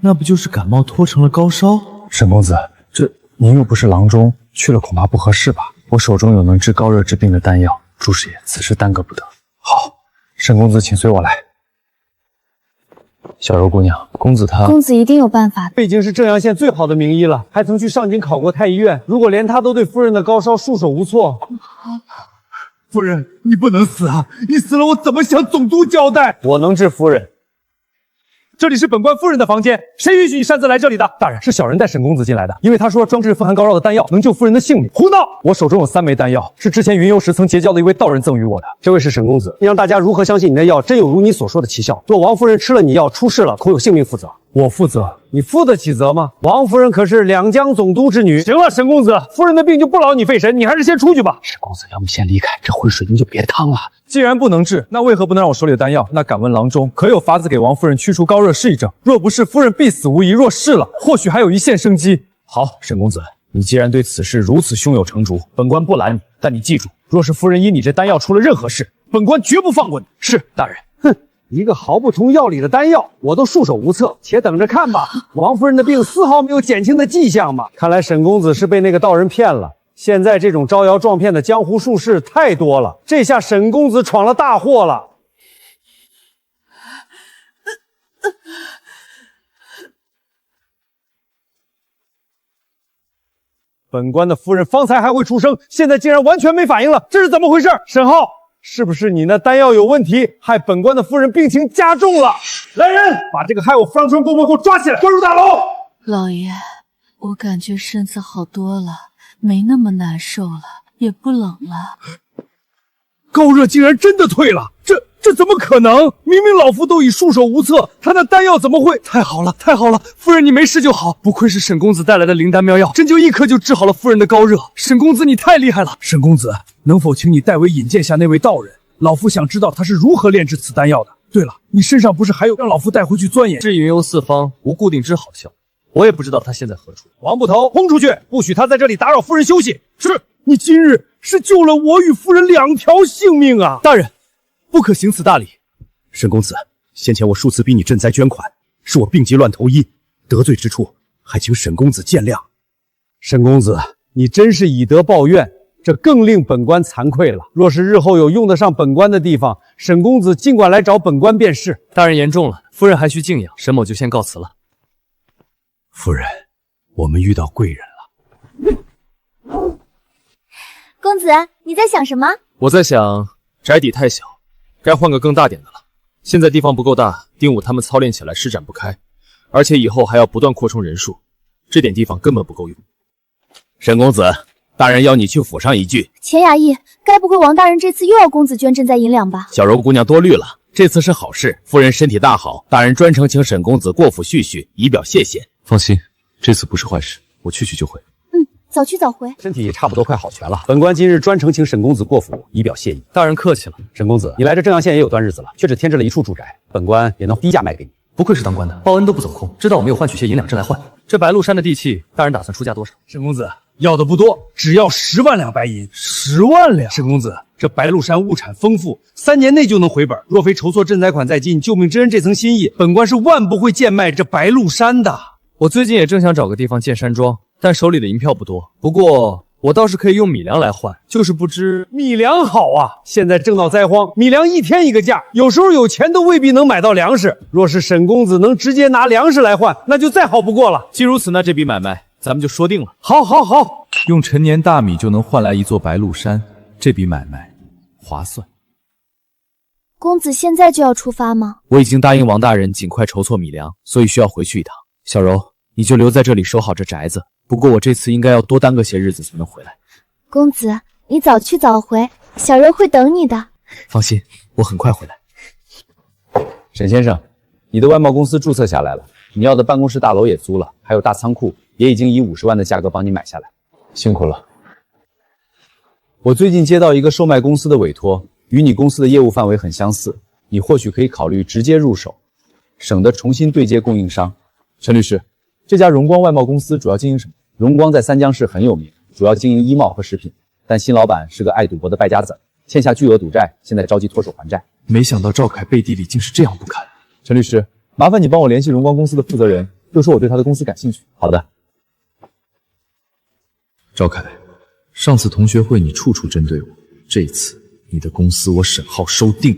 那不就是感冒拖成了高烧？沈公子，您又不是郎中，去了恐怕不合适吧？我手中有能治高热之病的丹药，朱师爷此事耽搁不得。好，沈公子，请随我来。小柔姑娘，公子他……公子一定有办法的。这已经是正阳县最好的名医了，还曾去上京考过太医院。如果连他都对夫人的高烧束手无措，夫人，你不能死啊！你死了，我怎么向总督交代？我能治夫人。这里是本官夫人的房间，谁允许你擅自来这里的？大人，是小人带沈公子进来的，因为他说装置风寒膏药的丹药能救夫人的性命。胡闹！我手中有3枚丹药，是之前云游时曾结交的一位道人赠予我的。这位是沈公子，你让大家如何相信你的药真有如你所说的奇效？若王夫人吃了你药出事了，恐有性命负责。我负责？你负得起责吗？王夫人可是两江总督之女。行了，沈公子，夫人的病就不劳你费神，你还是先出去吧。沈公子，要么先离开，这浑水您就别趟了。既然不能治，那为何不能让我手里的丹药？那敢问郎中，可有法子给王夫人驱除高热试一症？若不是，夫人必死无疑；若是了，或许还有一线生机。好，沈公子，你既然对此事如此胸有成竹，本官不拦你。但你记住，若是夫人因你这丹药出了任何事，本官绝不放过你。是，大人。哼，一个毫不通药理的丹药，我都束手无策。且等着看吧，王夫人的病丝毫没有减轻的迹象嘛。看来沈公子是被那个道人骗了。现在这种招摇撞骗的江湖术士太多了，这下沈公子闯了大祸了。本官的夫人方才还会出声，现在竟然完全没反应了，这是怎么回事？沈浩，是不是你那丹药有问题，害本官的夫人病情加重了？来人，把这个害我方川公公给我抓起来，关入大牢！老爷，我感觉身子好多了，没那么难受了，也不冷了。高热竟然真的退了，这怎么可能？明明老夫都已束手无策，他那丹药怎么会？太好了，太好了！夫人你没事就好，不愧是沈公子带来的灵丹妙药，针灸一颗就治好了夫人的高热。沈公子你太厉害了！沈公子，能否请你代为引荐下那位道人？老夫想知道他是如何炼制此丹药的。对了，你身上不是还有让老夫带回去钻研？是云游四方，无固定之好效。我也不知道他现在何处。王捕头，轰出去，不许他在这里打扰夫人休息。是，你今日是救了我与夫人2条性命啊！大人，不可行此大礼。沈公子，先前我数次逼你赈灾捐款，是我病急乱投医，得罪之处，还请沈公子见谅。沈公子，你真是以德报怨，这更令本官惭愧了。若是日后有用得上本官的地方，沈公子尽管来找本官便是。大人言重了，夫人还需静养，沈某就先告辞了。夫人，我们遇到贵人了。公子，你在想什么？我在想，宅邸太小，该换个更大点的了。现在地方不够大，丁武他们操练起来施展不开，而且以后还要不断扩充人数，这点地方根本不够用。沈公子，大人要你去府上一聚。钱衙役，该不会王大人这次又要公子捐赈灾银两吧？小柔姑娘多虑了，这次是好事，夫人身体大好，大人专程请沈公子过府叙叙，以表谢谢。放心，这次不是坏事，我去就会。早去早回。身体差不多快好全了，本官今日专程请沈公子过府，以表谢意。大人客气了。沈公子，你来这正阳县也有段日子了，却只添置了一处住宅，本官也能低价卖给你。不愧是当官的，报恩都不走空，知道我没有换取些银两，这来换。这白鹿山的地契，大人打算出价多少？沈公子要的不多，只要10万两白银。10万两！沈公子，这白鹿山物产丰富，3年内就能回本。若非筹措赈灾款在即，救命之恩这层心意，本官是万不会贱卖这白鹿山的。我最近也正想找个地方建山庄，但手里的银票不多。不过我倒是可以用米粮来换，就是不知米粮好啊！现在正到灾荒，米粮一天一个价，有时候有钱都未必能买到粮食。若是沈公子能直接拿粮食来换，那就再好不过了。既如此，那这笔买卖咱们就说定了。好，好，好！用陈年大米就能换来一座白鹿山，这笔买卖划算。公子现在就要出发吗？我已经答应王大人尽快筹措米粮，所以需要回去一趟。小柔，你就留在这里守好这宅子。不过我这次应该要多耽搁些日子才能回来。公子，你早去早回，小柔会等你的。放心，我很快回来。沈先生，你的外贸公司注册下来了，你要的办公室大楼也租了，还有大仓库也已经以50万的价格帮你买下来，辛苦了。我最近接到一个售卖公司的委托，与你公司的业务范围很相似，你或许可以考虑直接入手，省得重新对接供应商。陈律师，这家荣光外贸公司主要经营什么？荣光在三江市很有名，主要经营衣帽和食品，但新老板是个爱赌博的败家子，欠下巨额赌债，现在着急脱手还债。没想到赵凯背地里竟是这样不堪。陈律师，麻烦你帮我联系荣光公司的负责人，就说我对他的公司感兴趣。好的。赵凯，上次同学会你处处针对我，这一次你的公司我沈浩收定。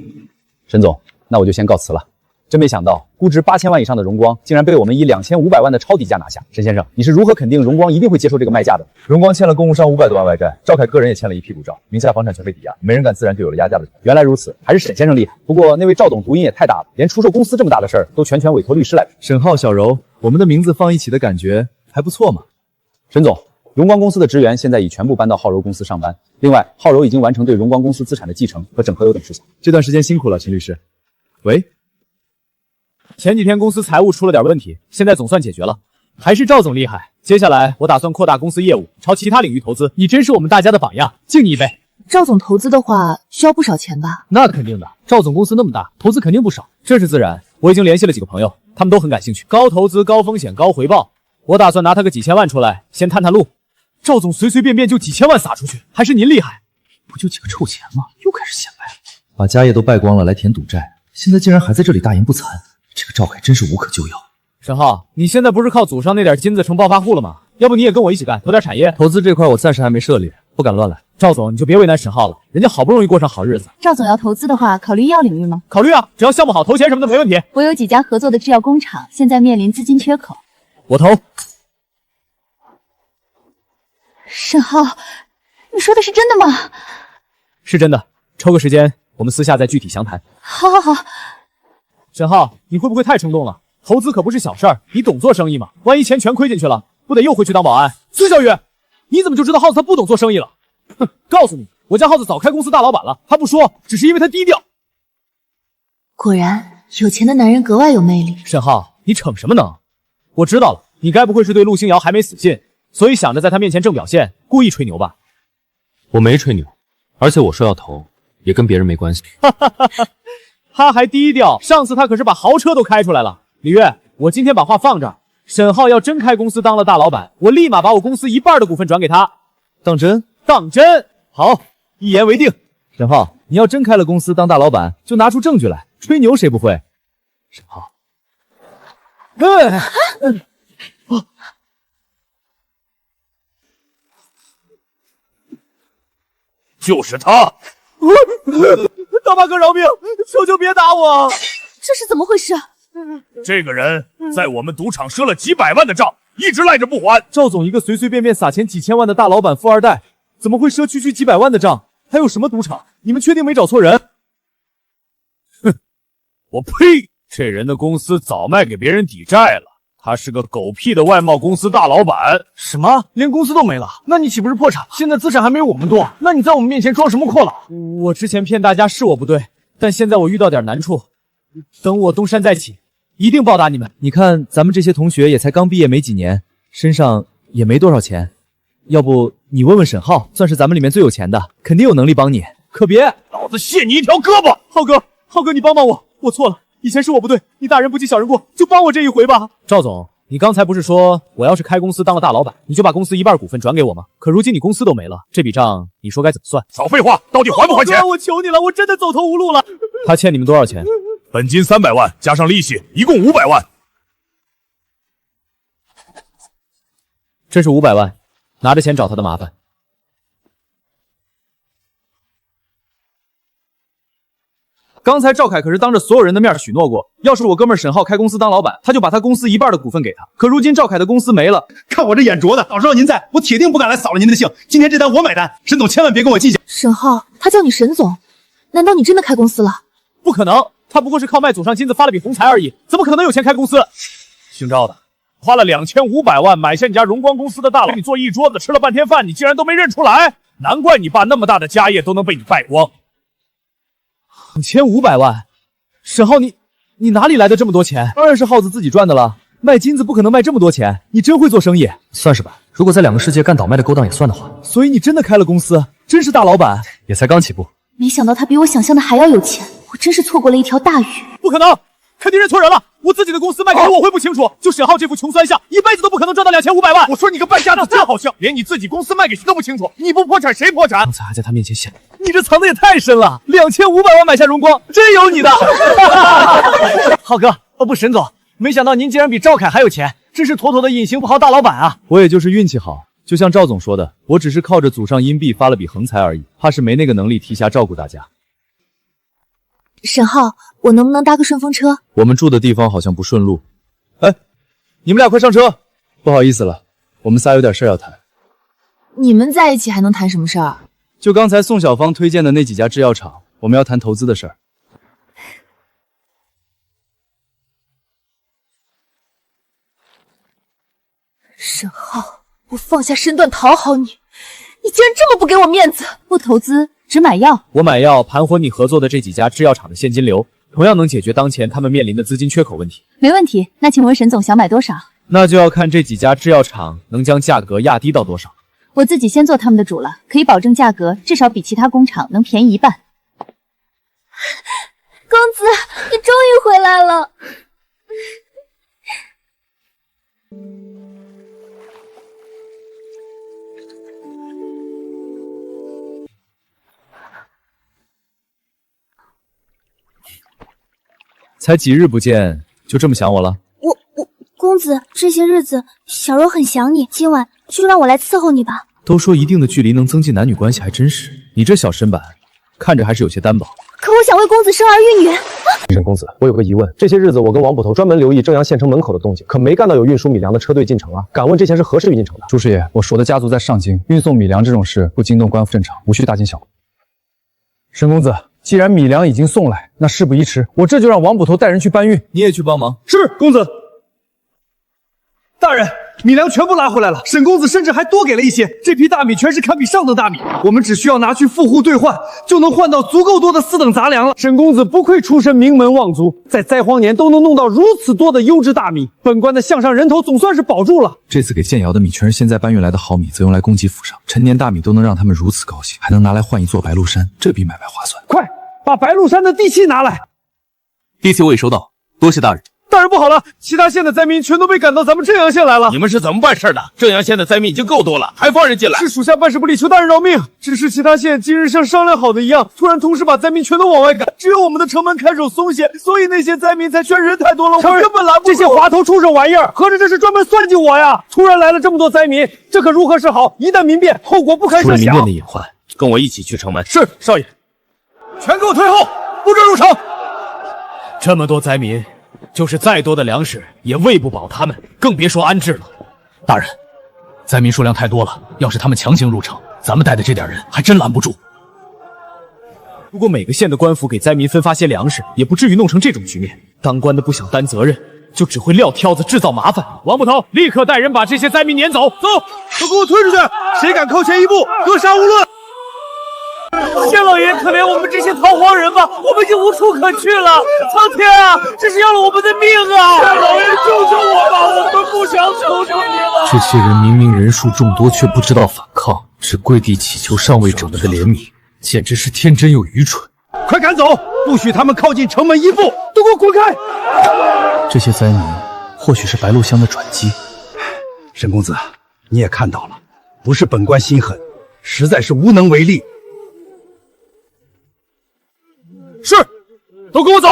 沈总，那我就先告辞了。真没想到，估值8000万以上的荣光，竟然被我们以2500万的超低价拿下。沈先生，你是如何肯定荣光一定会接受这个卖价的？荣光欠了公务商500多万外债，赵凯个人也欠了一屁股债，名下房产全被抵押，没人敢自然就有了压价的。原来如此，还是沈先生厉害。不过那位赵总毒瘾也太大了，连出售公司这么大的事儿都全权委托律师来。沈浩、小柔，我们的名字放一起的感觉还不错嘛。沈总，荣光公司的职员现在已全部搬到浩柔公司上班，另外浩柔已经完成对荣光公司资产的继承和整合等事项。这段时间辛苦了，秦律师。喂。前几天公司财务出了点问题，现在总算解决了，还是赵总厉害。接下来我打算扩大公司业务，朝其他领域投资。你真是我们大家的榜样，敬你一杯。赵总投资的话，需要不少钱吧？那肯定的，赵总公司那么大，投资肯定不少，这是自然。我已经联系了几个朋友，他们都很感兴趣。高投资、高风险、高回报，我打算拿他个几千万出来，先探探路。赵总随随便便就几千万撒出去，还是您厉害？不就几个臭钱吗？又开始显摆了，把家业都败光了来填赌债，现在竟然还在这里大言不惭。这个赵凯真是无可救药。沈浩，你现在不是靠祖上那点金子成暴发户了吗？要不你也跟我一起干，投点产业。投资这块我暂时还没涉猎，不敢乱来。赵总，你就别为难沈浩了，人家好不容易过上好日子。赵总要投资的话，考虑医药领域吗？考虑啊，只要项目好，投钱什么的没问题。我有几家合作的制药工厂，现在面临资金缺口。我投。沈浩，你说的是真的吗？是真的，抽个时间，我们私下再具体详谈。好好好。沈浩，你会不会太冲动了？投资可不是小事儿，你懂做生意吗？万一钱全亏进去了，不得又回去当保安？孙小雨，你怎么就知道耗子他不懂做生意了？哼，告诉你，我家耗子早开公司大老板了，他不说，只是因为他低调。果然，有钱的男人格外有魅力。沈浩，你逞什么能？我知道了，你该不会是对陆星瑶还没死心，所以想着在他面前正表现，故意吹牛吧？我没吹牛，而且我说要投，也跟别人没关系。哈哈哈哈。他还低调，上次他可是把豪车都开出来了。李月，我今天把话放这儿，沈浩要真开公司当了大老板，我立马把我公司1半的股份转给他。当真？当真。好，一言为定。沈浩，你要真开了公司当大老板，就拿出证据来，吹牛谁不会？沈浩，就是他。大马哥饶命，求求别打我！这是怎么回事？这个人在我们赌场赊了几百万的账，一直赖着不还。赵总一个随随便便撒钱几千万的大老板富二代，怎么会赊区几百万的账？还有什么赌场？你们确定没找错人？哼，我呸！这人的公司早卖给别人抵债了。他是个狗屁的外贸公司大老板。什么？连公司都没了？那你岂不是破产？现在资产还没有我们多，那你在我们面前装什么阔佬？我之前骗大家是我不对，但现在我遇到点难处，等我东山再起，一定报答你们。你看咱们这些同学也才刚毕业没几年，身上也没多少钱，要不你问问沈浩，算是咱们里面最有钱的，肯定有能力帮你。可别，老子卸你一条胳膊！浩哥，你帮帮我，我错了。以前是我不对，你大人不计小人过，就帮我这一回吧。赵总，你刚才不是说我要是开公司当了大老板，你就把公司1半股份转给我吗？可如今你公司都没了，这笔账你说该怎么算？少废话，到底还不还钱？我求你了，我真的走投无路了。他欠你们多少钱？本金300万，加上利息，一共500万。这是500万，拿着钱找他的麻烦。刚才赵凯可是当着所有人的面许诺过，要是我哥们沈浩开公司当老板，他就把他公司1半的股份给他。可如今赵凯的公司没了，看我这眼拙的，早知道您在，我铁定不敢来扫了您的兴。今天这单我买单，沈总千万别跟我计较。沈浩，他叫你沈总，难道你真的开公司了？不可能，他不过是靠卖祖上金子发了笔横财而已，怎么可能有钱开公司？姓赵的，花了2500万买下你家荣光公司的大佬，给你做一桌子，吃了半天饭，你竟然都没认出来，难怪你爸那么大的家业都能被你败光。2500万，沈浩你哪里来的这么多钱？当然是耗子自己赚的了，卖金子不可能卖这么多钱，你真会做生意。算是吧，如果在2个世界干倒卖的勾当也算的话。所以你真的开了公司，真是大老板。也才刚起步。没想到他比我想象的还要有钱，我真是错过了一条大鱼。不可能，肯定认错人了。我自己的公司卖给你，我会不清楚。就沈浩这副穷酸相，一辈子都不可能赚到2500万。我说你个败家子真好笑，连你自己公司卖给谁都不清楚，你不破产谁破产？刚才还在他面前显摆，你这藏的也太深了，2500万买下荣光，真有你的！浩哥，不，沈总，没想到您竟然比赵凯还有钱，真是妥妥的隐形富豪大老板啊！我也就是运气好，就像赵总说的，我只是靠着祖上阴币发了笔横财而已，怕是没那个能力提辖照顾大家。沈浩，我能不能搭个顺风车？我们住的地方好像不顺路。哎，你们俩快上车！不好意思了，我们仨有点事要谈。你们在一起还能谈什么事儿？就刚才宋小芳推荐的那几家制药厂，我们要谈投资的事儿。沈浩，我放下身段讨好你，你竟然这么不给我面子！不投资，只买药。我买药盘活你合作的这几家制药厂的现金流，同样能解决当前他们面临的资金缺口问题。没问题，那请问沈总想买多少？那就要看这几家制药厂能将价格压低到多少。我自己先做他们的主了，可以保证价格至少比其他工厂能便宜一半。公子，你终于回来了。才几日不见，就这么想我了？公子，这些日子小柔很想你，今晚就让我来伺候你吧。都说一定的距离能增进男女关系，还真是。你这小身板，看着还是有些单薄。可我想为公子生儿育女。沈公子，我有个疑问，这些日子我跟王捕头专门留意正阳县城门口的动静，可没干到有运输米粮的车队进城啊。敢问这些是何时运进城的？朱师爷，我的家族在上京，运送米粮这种事不惊动官府正常，无需大惊小怪。沈公子，既然米粮已经送来，那事不宜迟，我这就让王捕头带人去搬运。你也去帮忙。是，公子。大人，米粮全部拉回来了，沈公子甚至还多给了一些。这批大米全是堪比上等大米，我们只需要拿去富户兑换，就能换到足够多的4等杂粮了。沈公子不愧出身名门望族，在灾荒年都能弄到如此多的优质大米，本官的项上人头总算是保住了。这次给建窑的米全是现在搬运来的好米，则用来供给府上。陈年大米都能让他们如此高兴，还能拿来换一座白鹿山，这比买卖划算。快把白鹿山的地契拿来。地契我已收到，多谢大人。大人不好了，其他县的灾民全都被赶到咱们正阳县来了。你们是怎么办事的？正阳县的灾民已经够多了，还放人进来？是属下办事不力，求大人饶命。只是其他县今日像商量好的一样，突然同时把灾民全都往外赶，只有我们的城门看守松懈，所以那些灾民才全人太多了，我们根本拦不住。这些滑头畜生玩意儿，合着这是专门算计我呀？突然来了这么多灾民，这可如何是好？一旦民变，后果不堪设想。民变的隐患，跟我一起去城门。是，少爷。全给我退后，不准入城。这么多灾民，就是再多的粮食也喂不饱他们，更别说安置了。大人，灾民数量太多了，要是他们强行入城，咱们带的这点人还真拦不住。如果每个县的官府给灾民分发些粮食，也不至于弄成这种局面。当官的不想担责任，就只会撂挑子制造麻烦。王捕头，立刻带人把这些灾民撵走！走，都给我推出去！谁敢靠前一步，格杀勿论！县老爷，可怜我们这些逃荒人吧，我们已经无处可去了。苍天啊，这是要了我们的命啊！县老爷，救救我吧，我们不想求求你了。这些人明明人数众多，却不知道反抗，只跪地祈求上位者们的怜悯，简直是天真又愚蠢。快赶走，不许他们靠近城门一步，都给我滚开！这些灾民或许是白鹿乡的转机。沈公子，你也看到了，不是本官心狠，实在是无能为力。是，都跟我走！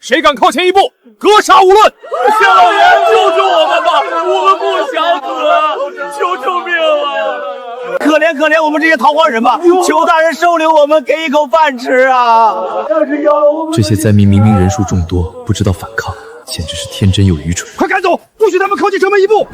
谁敢靠前一步，格杀勿论！县老爷，救救我们吧，我们不想死，求救命啊！可怜可怜我们这些逃荒人吧，求大人收留我们，给一口饭吃啊！这些灾民明明人数众多，不知道反抗，简直是天真又愚蠢。快赶走，不许他们靠近城门一步！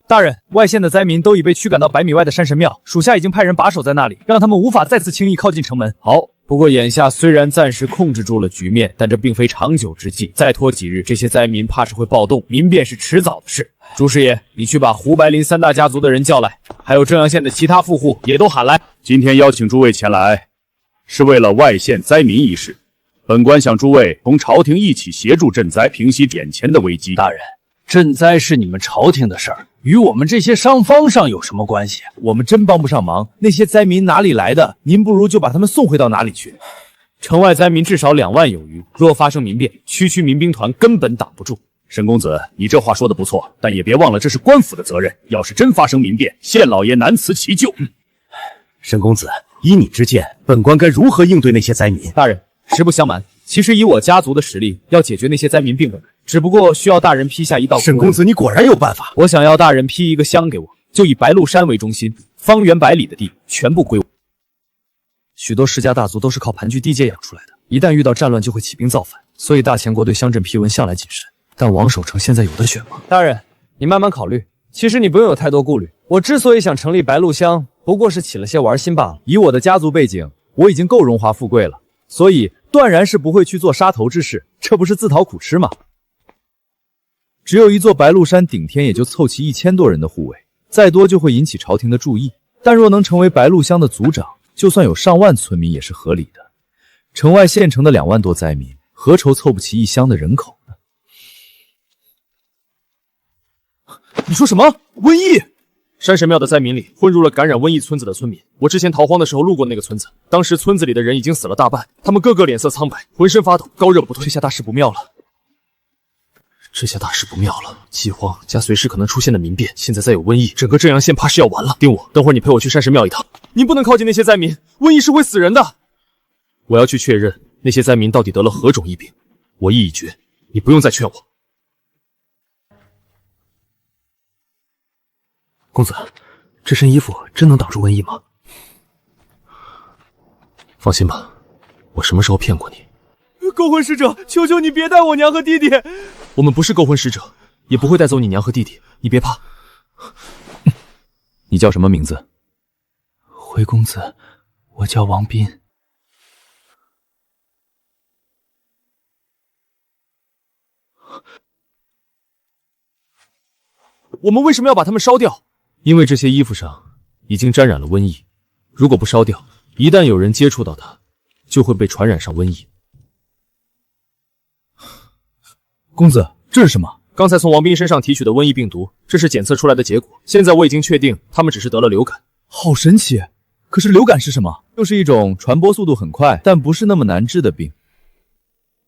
大人，外县的灾民都已被驱赶到100米外的山神庙，属下已经派人把守在那里，让他们无法再次轻易靠近城门。好，不过眼下虽然暂时控制住了局面，但这并非长久之计。再拖几日，这些灾民怕是会暴动，民变是迟早的事。朱师爷，你去把胡白林3大家族的人叫来，还有正阳县的其他富户也都喊来。今天邀请诸位前来，是为了外县灾民一事。本官想诸位同朝廷一起协助赈灾，平息眼前的危机。大人，赈灾是你们朝廷的事儿，与我们这些商方上有什么关系？我们真帮不上忙，那些灾民哪里来的？您不如就把他们送回到哪里去。城外灾民至少2万有余，若发生民变，区民兵团根本挡不住。沈公子，你这话说的不错，但也别忘了这是官府的责任。要是真发生民变，县老爷难辞其咎。沈公子，依你之见，本官该如何应对那些灾民？大人，实不相瞒，其实以我家族的实力，要解决那些灾民并不难，只不过需要大人批下一道。沈公子，你果然有办法。我想要大人批一个乡给我，就以白鹿山为中心，方圆100里的地全部归我。许多世家大族都是靠盘踞地界养出来的，一旦遇到战乱就会起兵造反，所以大前国对乡镇批文向来谨慎。但王守成现在有的选吗？大人，你慢慢考虑。其实你不用有太多顾虑。我之所以想成立白鹿乡，不过是起了些玩心罢了。以我的家族背景，我已经够荣华富贵了，所以断然是不会去做杀头之事，这不是自讨苦吃吗？只有一座白鹿山，顶天也就凑齐1000多人的护卫，再多就会引起朝廷的注意。但若能成为白鹿乡的族长，就算有上万村民也是合理的。城外县城的2万多灾民，何愁凑不齐一乡的人口呢？你说什么？瘟疫？山神庙的灾民里混入了感染瘟疫村子的村民。我之前逃荒的时候路过那个村子，当时村子里的人已经死了大半，他们个个脸色苍白，浑身发抖，高热不退。这下大事不妙了！这下大事不妙了！饥荒加随时可能出现的民变，现在再有瘟疫，整个正阳县怕是要完了。丁武，等会儿你陪我去山神庙一趟。您不能靠近那些灾民，瘟疫是会死人的。我要去确认那些灾民到底得了何种疫病。我意已决，你不用再劝我。公子，这身衣服真能挡住瘟疫吗？放心吧，我什么时候骗过你？勾魂使者，求求你别带我娘和弟弟！我们不是勾魂使者，也不会带走你娘和弟弟，你别怕。你叫什么名字？回公子，我叫王斌。我们为什么要把它们烧掉？因为这些衣服上已经沾染了瘟疫，如果不烧掉，一旦有人接触到它，就会被传染上瘟疫。公子，这是什么？刚才从王斌身上提取的瘟疫病毒，这是检测出来的结果。现在我已经确定，他们只是得了流感。好神奇！可是流感是什么？就是一种传播速度很快，但不是那么难治的病。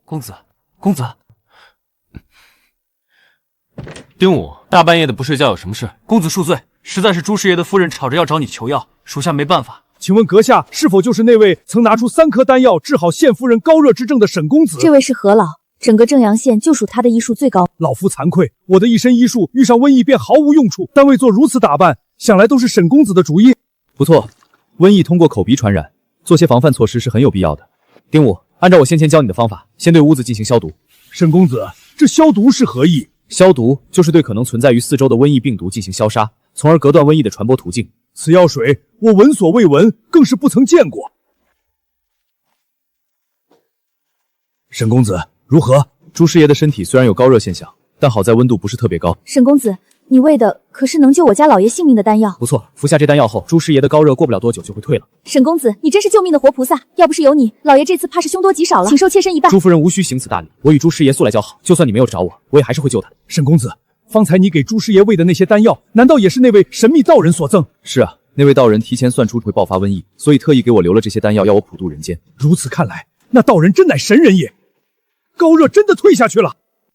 公子，公子。丁武，大半夜的不睡觉有什么事？公子恕罪，实在是朱师爷的夫人吵着要找你求药，属下没办法。请问阁下是否就是那位曾拿出3颗丹药治好县夫人高热之症的沈公子？这位是何老，整个正阳县就属他的医术最高。老夫惭愧，我的一身医术遇上瘟疫便毫无用处，但为做如此打扮，想来都是沈公子的主意。不错，瘟疫通过口鼻传染，做些防范措施是很有必要的。丁武，按照我先前教你的方法，先对屋子进行消毒。沈公子，这消毒是何意？消毒就是对可能存在于四周的瘟疫病毒进行消杀，从而隔断瘟疫的传播途径。此药水我闻所未闻，更是不曾见过。沈公子如何？朱师爷的身体虽然有高热现象，但好在温度不是特别高。沈公子，你喂的可是能救我家老爷性命的丹药？不错，服下这丹药后，朱师爷的高热过不了多久就会退了。沈公子，你真是救命的活菩萨！要不是有你，老爷这次怕是凶多吉少了。请受妾身一拜。朱夫人无需行此大礼，我与朱师爷素来交好，就算你没有找我，我也还是会救他。沈公子，方才你给朱师爷喂的那些丹药，难道也是那位神秘道人所赠？是啊，那位道人提前算出会爆发瘟疫，所以特意给我留了这些丹药，要我普渡人间。如此看来，那道人真乃神人也。高热真的退下去了。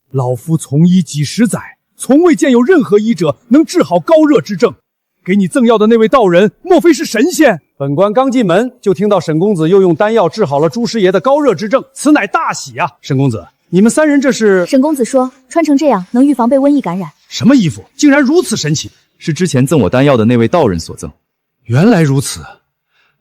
老夫从医几十载，从未见有任何医者能治好高热之症。给你赠药的那位道人，莫非是神仙？本官刚进门，就听到沈公子又用丹药治好了朱师爷的高热之症，此乃大喜啊！沈公子，你们3人这是？沈公子说，穿成这样能预防被瘟疫感染。什么衣服，竟然如此神奇？是之前赠我丹药的那位道人所赠。原来如此，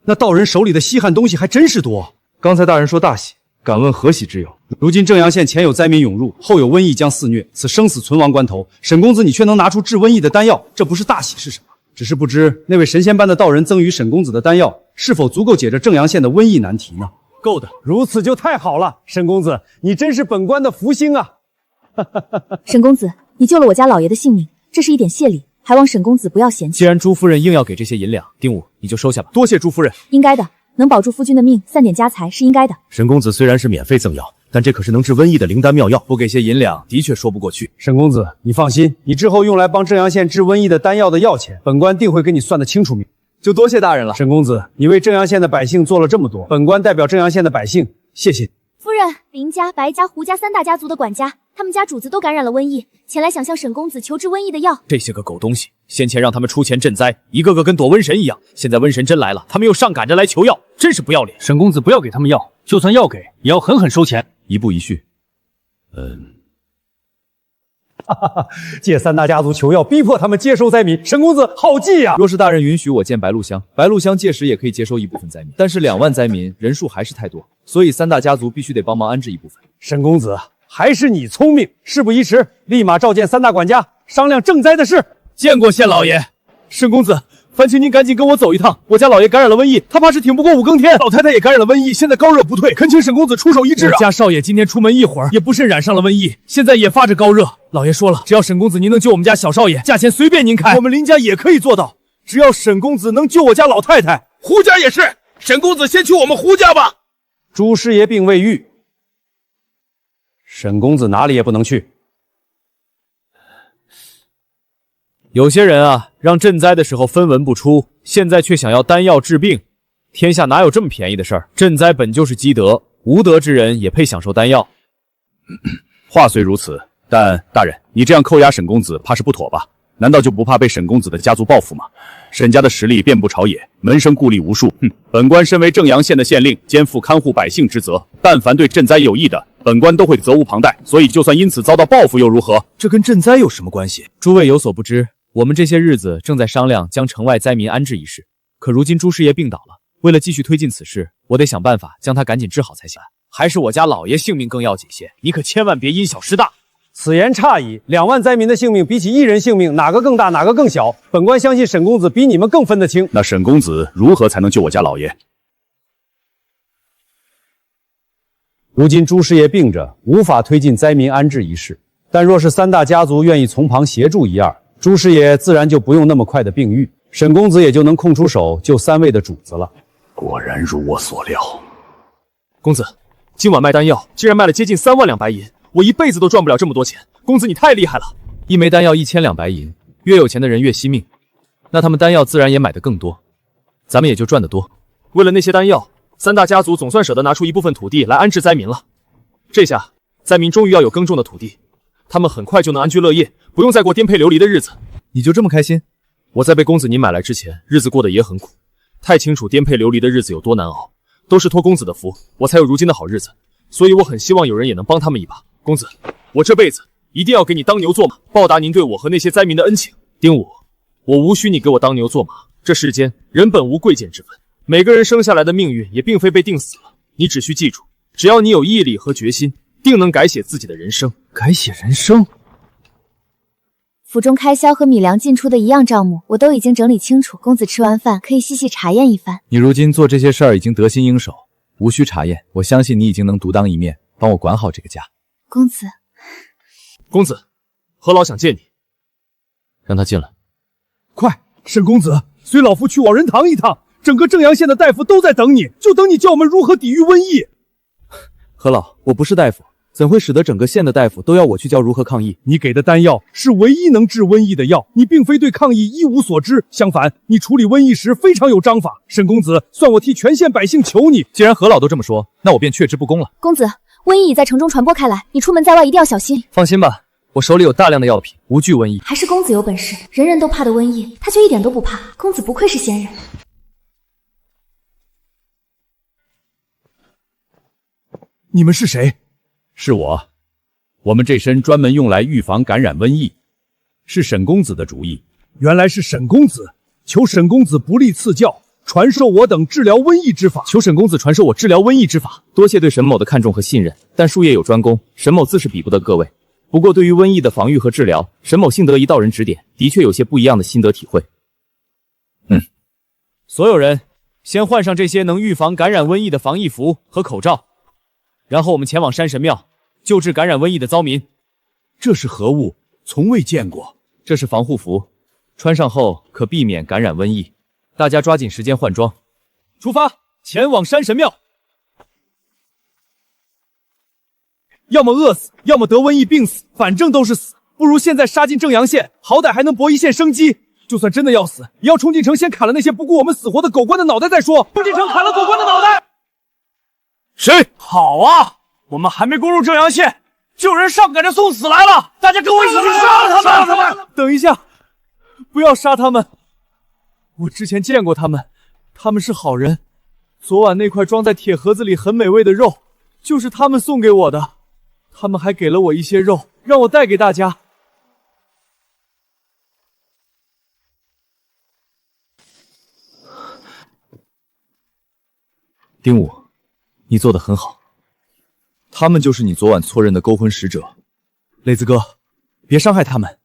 那道人手里的稀罕东西还真是多。刚才大人说大喜，敢问何喜之有？如今正阳县前有灾民涌入，后有瘟疫将肆虐，此生死存亡关头，沈公子你却能拿出治瘟疫的丹药，这不是大喜是什么？只是不知那位神仙般的道人赠予沈公子的丹药，是否足够解这正阳县的瘟疫难题呢？够的，如此就太好了。沈公子，你真是本官的福星啊！沈公子，你救了我家老爷的性命，这是一点谢礼，还望沈公子不要嫌弃。既然朱夫人硬要给这些银两，丁武你就收下吧。多谢朱夫人。应该的，能保住夫君的命，散点家财是应该的。沈公子虽然是免费赠药，但这可是能治瘟疫的灵丹妙药，不给些银两的确说不过去。沈公子，你放心，你之后用来帮正阳县治瘟疫的丹药的药钱，本官定会给你算得清楚明。就多谢大人了。沈公子，你为正阳县的百姓做了这么多，本官代表正阳县的百姓谢谢。夫人，林家、白家、胡家三大家族的管家，他们家主子都感染了瘟疫，前来想向沈公子求治瘟疫的药。这些个狗东西，先前让他们出钱赈灾，一个个跟躲瘟神一样，现在瘟神真来了，他们又上赶着来求药，真是不要脸。沈公子不要给他们药，就算要给，也要狠狠收钱。一步一序。借三大家族求药，逼迫他们接收灾民，沈公子好计呀！若是大人允许我见白鹿乡，白鹿乡届时也可以接收一部分灾民，但是2万灾民人数还是太多，所以三大家族必须得帮忙安置一部分。沈公子，还是你聪明，事不宜迟，立马召见三大管家，商量赈灾的事。见过县老爷。沈公子，烦请您赶紧跟我走一趟，我家老爷感染了瘟疫，他怕是挺不过5更天。老太太也感染了瘟疫，现在高热不退，恳请沈公子出手医治啊！我家少爷今天出门一会儿，也不慎染上了瘟疫，现在也发着高热。老爷说了，只要沈公子您能救我们家小少爷，价钱随便您开。我们林家也可以做到，只要沈公子能救我家老太太。胡家也是，沈公子先去我们胡家吧。朱师爷病未愈，沈公子哪里也不能去。有些人啊，让赈灾的时候分文不出，现在却想要丹药治病，天下哪有这么便宜的事儿？赈灾本就是积德，无德之人也配享受丹药。话虽如此，但大人，你这样扣押沈公子，怕是不妥吧？难道就不怕被沈公子的家族报复吗？沈家的实力遍布朝野，门生故吏无数。本官身为正阳县的县令，肩负看护百姓之责，但凡对赈灾有益的，本官都会责无旁贷。所以，就算因此遭到报复又如何？这跟赈灾有什么关系？诸位有所不知，我们这些日子正在商量将城外灾民安置一事，可如今朱师爷病倒了，为了继续推进此事，我得想办法将他赶紧治好才行。还是我家老爷性命更要紧些，你可千万别因小失大。此言差矣，2万灾民的性命比起1人性命，哪个更大，哪个更小？本官相信沈公子比你们更分得清。那沈公子如何才能救我家老爷？如今朱师爷病着，无法推进灾民安置一事，但若是三大家族愿意从旁协助一二，朱师爷自然就不用那么快的病愈，沈公子也就能空出手救3位的主子了。果然如我所料。公子，今晚卖丹药竟然卖了接近3万两白银，我一辈子都赚不了这么多钱。公子你太厉害了，一枚丹药1000两白银，越有钱的人越惜命，那他们丹药自然也买得更多，咱们也就赚得多。为了那些丹药，三大家族总算舍得拿出一部分土地来安置灾民了。这下灾民终于要有耕种的土地，他们很快就能安居乐业，不用再过颠沛流离的日子。你就这么开心？我在被公子您买来之前，日子过得也很苦，太清楚颠沛流离的日子有多难熬，都是托公子的福，我才有如今的好日子，所以我很希望有人也能帮他们一把。公子，我这辈子一定要给你当牛做马，报答您对我和那些灾民的恩情。丁武，我无需你给我当牛做马，这世间人本无贵贱之分，每个人生下来的命运也并非被定死了，你只需记住，只要你有毅力和决心，定能改写自己的人生。改写人生？府中开销和米粮进出的一样账目，我都已经整理清楚。公子吃完饭可以细细查验一番。你如今做这些事儿已经得心应手，无需查验。我相信你已经能独当一面，帮我管好这个家。公子，公子，何老想见你，让他进来。快，沈公子，随老夫去往仁堂一趟，整个正阳县的大夫都在等你，就等你教我们如何抵御瘟疫。何老，我不是大夫，怎会使得整个县的大夫都要我去教如何抗疫？你给的丹药是唯一能治瘟疫的药，你并非对抗疫一无所知，相反，你处理瘟疫时非常有章法。沈公子，算我替全县百姓求你。既然何老都这么说，那我便却之不恭了。公子，瘟疫已在城中传播开来，你出门在外一定要小心。放心吧，我手里有大量的药品，无惧瘟疫。还是公子有本事，人人都怕的瘟疫，他却一点都不怕。公子不愧是仙人。你们是谁？是我，我们这身专门用来预防感染瘟疫，是沈公子的主意。原来是沈公子，求沈公子不吝赐教，传授我等治疗瘟疫之法。求沈公子传授我治疗瘟疫之法。多谢对沈某的看重和信任，但术业有专攻，沈某自是比不得各位。不过对于瘟疫的防御和治疗，沈某幸得一道人指点，的确有些不一样的心得体会。所有人先换上这些能预防感染瘟疫的防疫服和口罩，然后我们前往山神庙救治感染瘟疫的遭民。这是何物？从未见过。这是防护服，穿上后可避免感染瘟疫。大家抓紧时间换装，出发，前往山神庙。要么饿死，要么得瘟疫病死，反正都是死，不如现在杀进正阳县，好歹还能搏一线生机。就算真的要死，也要冲进城先砍了那些不顾我们死活的狗官的脑袋再说。冲进城砍了狗官的脑袋！谁？好啊，我们还没攻入正阳县，就有人上赶着送死来了！大家跟我一起去杀他们！等一下，不要杀他们！我之前见过他们，他们是好人。昨晚那块装在铁盒子里很美味的肉，就是他们送给我的。他们还给了我一些肉，让我带给大家。丁武，你做得很好。他们就是你昨晚错认的勾魂使者。磊子哥，别伤害他们。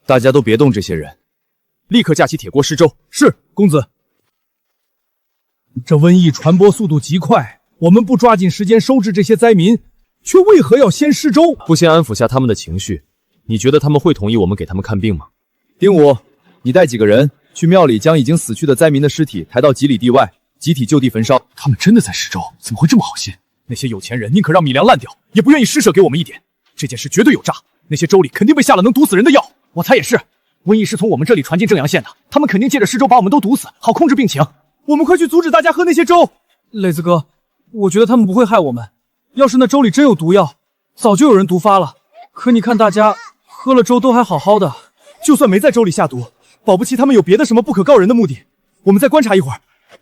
大家都别动这些人，立刻架起铁锅施粥。是，公子。这瘟疫传播速度极快，我们不抓紧时间收治这些灾民，却为何要先施粥？不先安抚下他们的情绪，你觉得他们会同意我们给他们看病吗？丁武，你带几个人去庙里将已经死去的灾民的尸体抬到几里地外，集体就地焚烧。他们真的在施粥，怎么会这么好心？那些有钱人宁可让米粮烂掉，也不愿意施舍给我们一点。这件事绝对有诈，那些粥里肯定被下了能毒死人的药。我猜也是，瘟疫是从我们这里传进正阳县的，他们肯定借着施粥把我们都毒死，好控制病情。我们快去阻止大家喝那些粥。磊子哥，我觉得他们不会害我们。要是那粥里真有毒药，早就有人毒发了。可你看大家喝了粥都还好好的，就算没在粥里下毒，保不齐他们有别的什么不可告人的目的。我们再观察一会儿。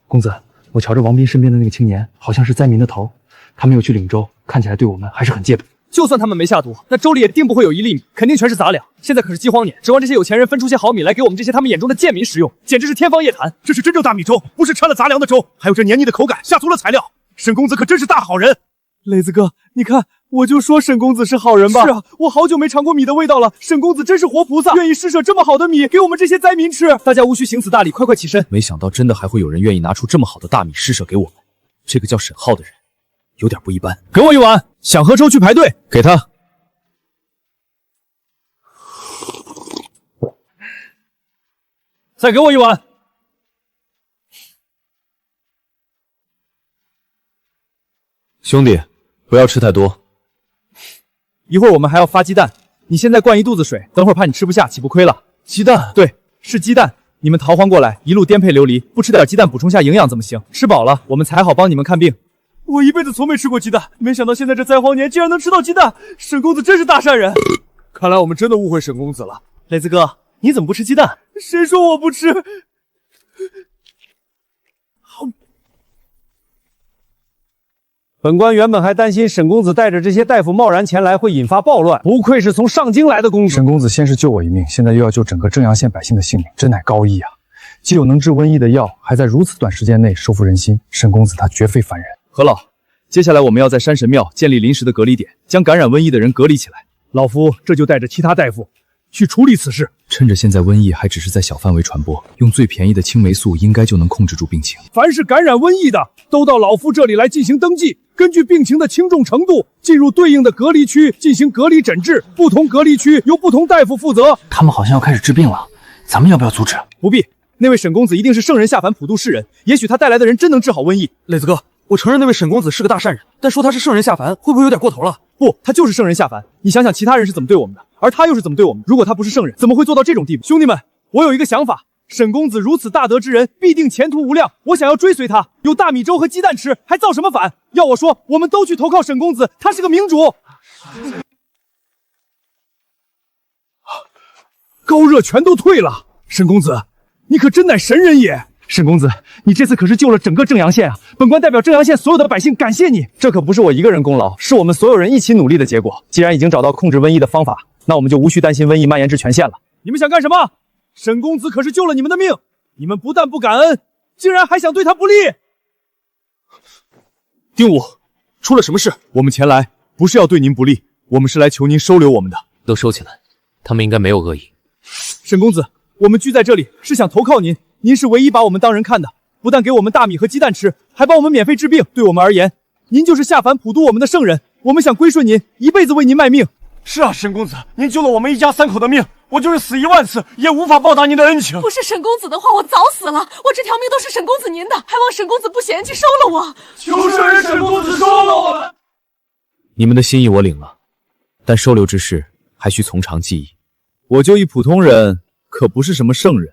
公子，我瞧着王斌身边的那个青年，好像是灾民的头，他没有去领粥，看起来对我们还是很戒备。就算他们没下毒，那粥里也定不会有1粒米，肯定全是杂粮。现在可是饥荒年，指望这些有钱人分出些好米来给我们这些他们眼中的贱民食用，简直是天方夜谭。这是真正大米粥，不是掺了杂粮的粥，还有这黏腻的口感，下足了材料。沈公子可真是大好人。磊子哥，你看，我就说沈公子是好人吧。是啊，我好久没尝过米的味道了。沈公子真是活菩萨，愿意施舍这么好的米给我们这些灾民吃。大家无需行此大礼，快快起身。没想到真的还会有人愿意拿出这么好的大米施舍给我们。这个叫沈浩的人，有点不一般。给我一碗，想喝粥去排队。给他。再给我一碗。兄弟，不要吃太多。一会儿我们还要发鸡蛋，你现在灌一肚子水，等会儿怕你吃不下，岂不亏了？鸡蛋？对，是鸡蛋。你们逃荒过来，一路颠沛流离，不吃点鸡蛋补充下营养怎么行？吃饱了，我们才好帮你们看病。我一辈子从没吃过鸡蛋，没想到现在这灾荒年竟然能吃到鸡蛋。沈公子真是大善人。看来我们真的误会沈公子了。磊子哥，你怎么不吃鸡蛋？谁说我不吃？本官原本还担心沈公子带着这些大夫贸然前来会引发暴乱，不愧是从上京来的公子。沈公子先是救我一命，现在又要救整个正阳县百姓的性命，真乃高义啊！既有能治瘟疫的药，还在如此短时间内收服人心，沈公子他绝非凡人。何老，接下来我们要在山神庙建立临时的隔离点，将感染瘟疫的人隔离起来。老夫这就带着其他大夫去处理此事。趁着现在瘟疫还只是在小范围传播，用最便宜的青霉素应该就能控制住病情。凡是感染瘟疫的，都到老夫这里来进行登记，根据病情的轻重程度，进入对应的隔离区进行隔离诊治。不同隔离区由不同大夫负责。他们好像要开始治病了，咱们要不要阻止？不必，那位沈公子一定是圣人下凡普度世人，也许他带来的人真能治好瘟疫。磊子哥，我承认那位沈公子是个大善人，但说他是圣人下凡，会不会有点过头了？不，他就是圣人下凡。你想想其他人是怎么对我们的，而他又是怎么对我们。如果他不是圣人，怎么会做到这种地步？兄弟们，我有一个想法，沈公子如此大德之人，必定前途无量。我想要追随他，有大米粥和鸡蛋吃，还造什么反？要我说，我们都去投靠沈公子，他是个明主。高热全都退了，沈公子，你可真乃神人也！沈公子，你这次可是救了整个正阳县啊！本官代表正阳县所有的百姓感谢你。这可不是我一个人功劳，是我们所有人一起努力的结果。既然已经找到控制瘟疫的方法，那我们就无需担心瘟疫蔓延至全县了。你们想干什么？沈公子可是救了你们的命，你们不但不感恩，竟然还想对他不利。丁武，出了什么事？我们前来不是要对您不利，我们是来求您收留我们的。都收起来，他们应该没有恶意。沈公子，我们聚在这里是想投靠您。您是唯一把我们当人看的，不但给我们大米和鸡蛋吃，还帮我们免费治病。对我们而言，您就是下凡普度我们的圣人。我们想归顺您，一辈子为您卖命。是啊，沈公子，您救了我们一家3口的命，我就是死1万次也无法报答您的恩情。不是沈公子的话，我早死了。我这条命都是沈公子您的，还望沈公子不嫌弃收了我。求圣人沈公子收了我们。你们的心意我领了，但收留之事还需从长计议。我就一普通人，可不是什么圣人。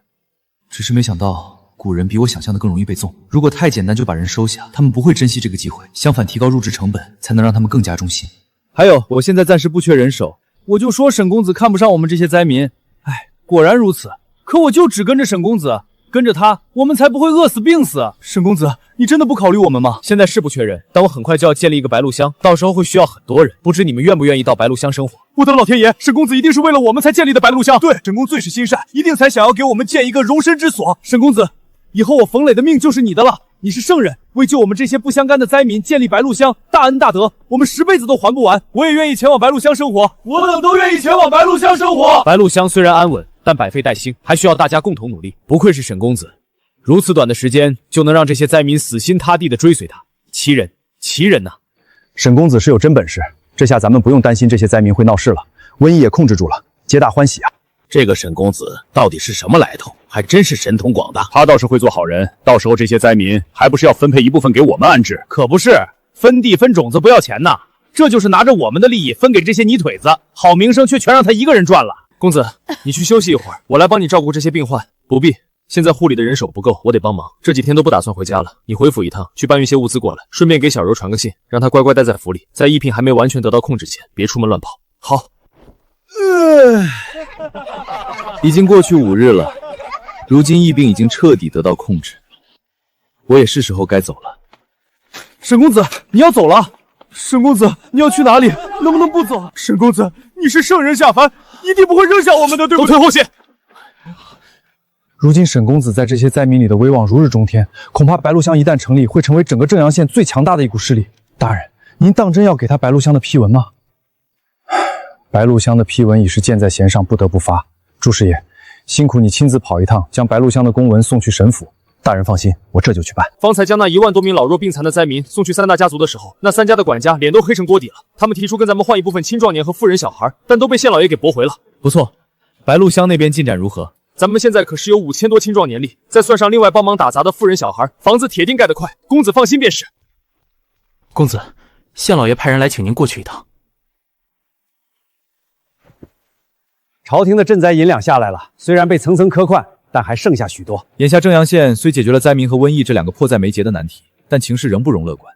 只是没想到古人比我想象的更容易被纵。如果太简单就把人收下，他们不会珍惜这个机会，相反提高入职成本，才能让他们更加忠心。还有，我现在暂时不缺人手，我就说沈公子看不上我们这些灾民。哎，果然如此。可我就只跟着沈公子，跟着他，我们才不会饿死病死。沈公子，你真的不考虑我们吗？现在是不缺人，但我很快就要建立一个白鹿乡，到时候会需要很多人，不知你们愿不愿意到白鹿乡生活？我的老天爷，沈公子一定是为了我们才建立的白鹿乡。对，沈公最是心善，一定才想要给我们建一个容身之所。沈公子，以后我冯磊的命就是你的了。你是圣人，为救我们这些不相干的灾民建立白鹿乡，大恩大德，我们10辈子都还不完。我也愿意前往白鹿乡生活，我等都愿意前往白鹿乡生活。白鹿乡虽然安稳，但百废待兴，还需要大家共同努力。不愧是沈公子，如此短的时间就能让这些灾民死心塌地地追随他，奇人，奇人呐！沈公子是有真本事，这下咱们不用担心这些灾民会闹事了，瘟疫也控制住了，皆大欢喜啊！这个沈公子到底是什么来头？还真是神通广大。他倒是会做好人，到时候这些灾民还不是要分配一部分给我们安置？可不是，分地分种子不要钱呐，这就是拿着我们的利益分给这些泥腿子，好名声却全让他一个人赚了。公子，你去休息一会儿，我来帮你照顾这些病患。不必，现在护理的人手不够，我得帮忙。这几天都不打算回家了，你回府一趟，去搬运些物资过来，顺便给小柔传个信，让她乖乖待在府里，在疫病还没完全得到控制前，别出门乱跑。好。已经过去5日了，如今疫病已经彻底得到控制，我也是时候该走了。沈公子，你要走了？沈公子，你要去哪里？能不能不走？沈公子，你是圣人下凡，一定不会扔下我们的，对不对？都退后些！如今沈公子在这些灾民里的威望如日中天，恐怕白鹿乡一旦成立，会成为整个正阳县最强大的一股势力。大人，您当真要给他白鹿乡的批文吗？白鹿乡的批文已是箭在弦上，不得不发。朱师爷，辛苦你亲自跑一趟，将白鹿乡的公文送去沈府。大人放心，我这就去办。方才将那1万多名老弱病残的灾民送去3大家族的时候，那3家的管家脸都黑成锅底了。他们提出跟咱们换一部分青壮年和妇人小孩，但都被县老爷给驳回了。不错，白鹿乡那边进展如何？咱们现在可是有5000多青壮年力，再算上另外帮忙打杂的妇人小孩，房子铁定盖得快。公子放心便是。公子，县老爷派人来请您过去一趟。朝廷的赈灾银两下来了，虽然被层层苛灌，但还剩下许多。眼下正阳县虽解决了灾民和瘟疫这2个迫在眉睫的难题，但情势仍不容乐观。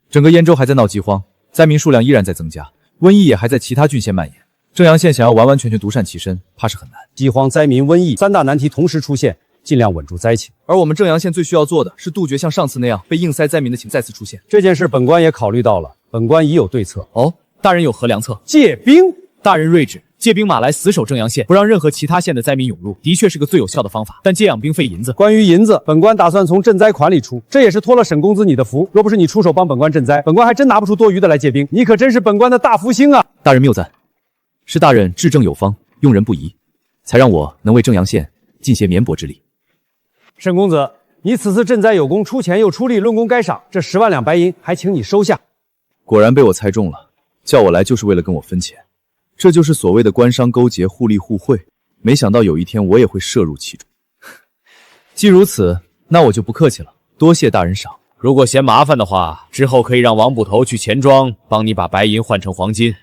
整个燕州还在闹饥荒，灾民数量依然在增加，瘟疫也还在其他郡县蔓延。正阳县想要完完全全独善其身，怕是很难。饥荒、灾民、瘟疫3大难题同时出现，尽量稳住灾情。而我们正阳县最需要做的是杜绝像上次那样被硬塞灾民的情再次出现。这件事本官也考虑到了，本官已有对策。哦，大人有何良策？借兵。大人睿智，借兵马来死守正阳县，不让任何其他县的灾民涌入，的确是个最有效的方法。但借养兵费银子，关于银子，本官打算从赈灾款里出，这也是托了沈公子你的福。若不是你出手帮本官赈灾，本官还真拿不出多余的来借兵。你可真是本官的大福星啊！大人谬赞，是大人治政有方，用人不疑，才让我能为正阳县尽些绵薄之力。沈公子，你此次赈灾有功，出钱又出力，论功该赏。这10万两白银还请你收下。果然被我猜中了，叫我来就是为了跟我分钱。这就是所谓的官商勾结、互利互惠。没想到有一天我也会涉入其中。既如此，那我就不客气了，多谢大人赏。如果嫌麻烦的话，之后可以让王捕头去钱庄帮你把白银换成黄金。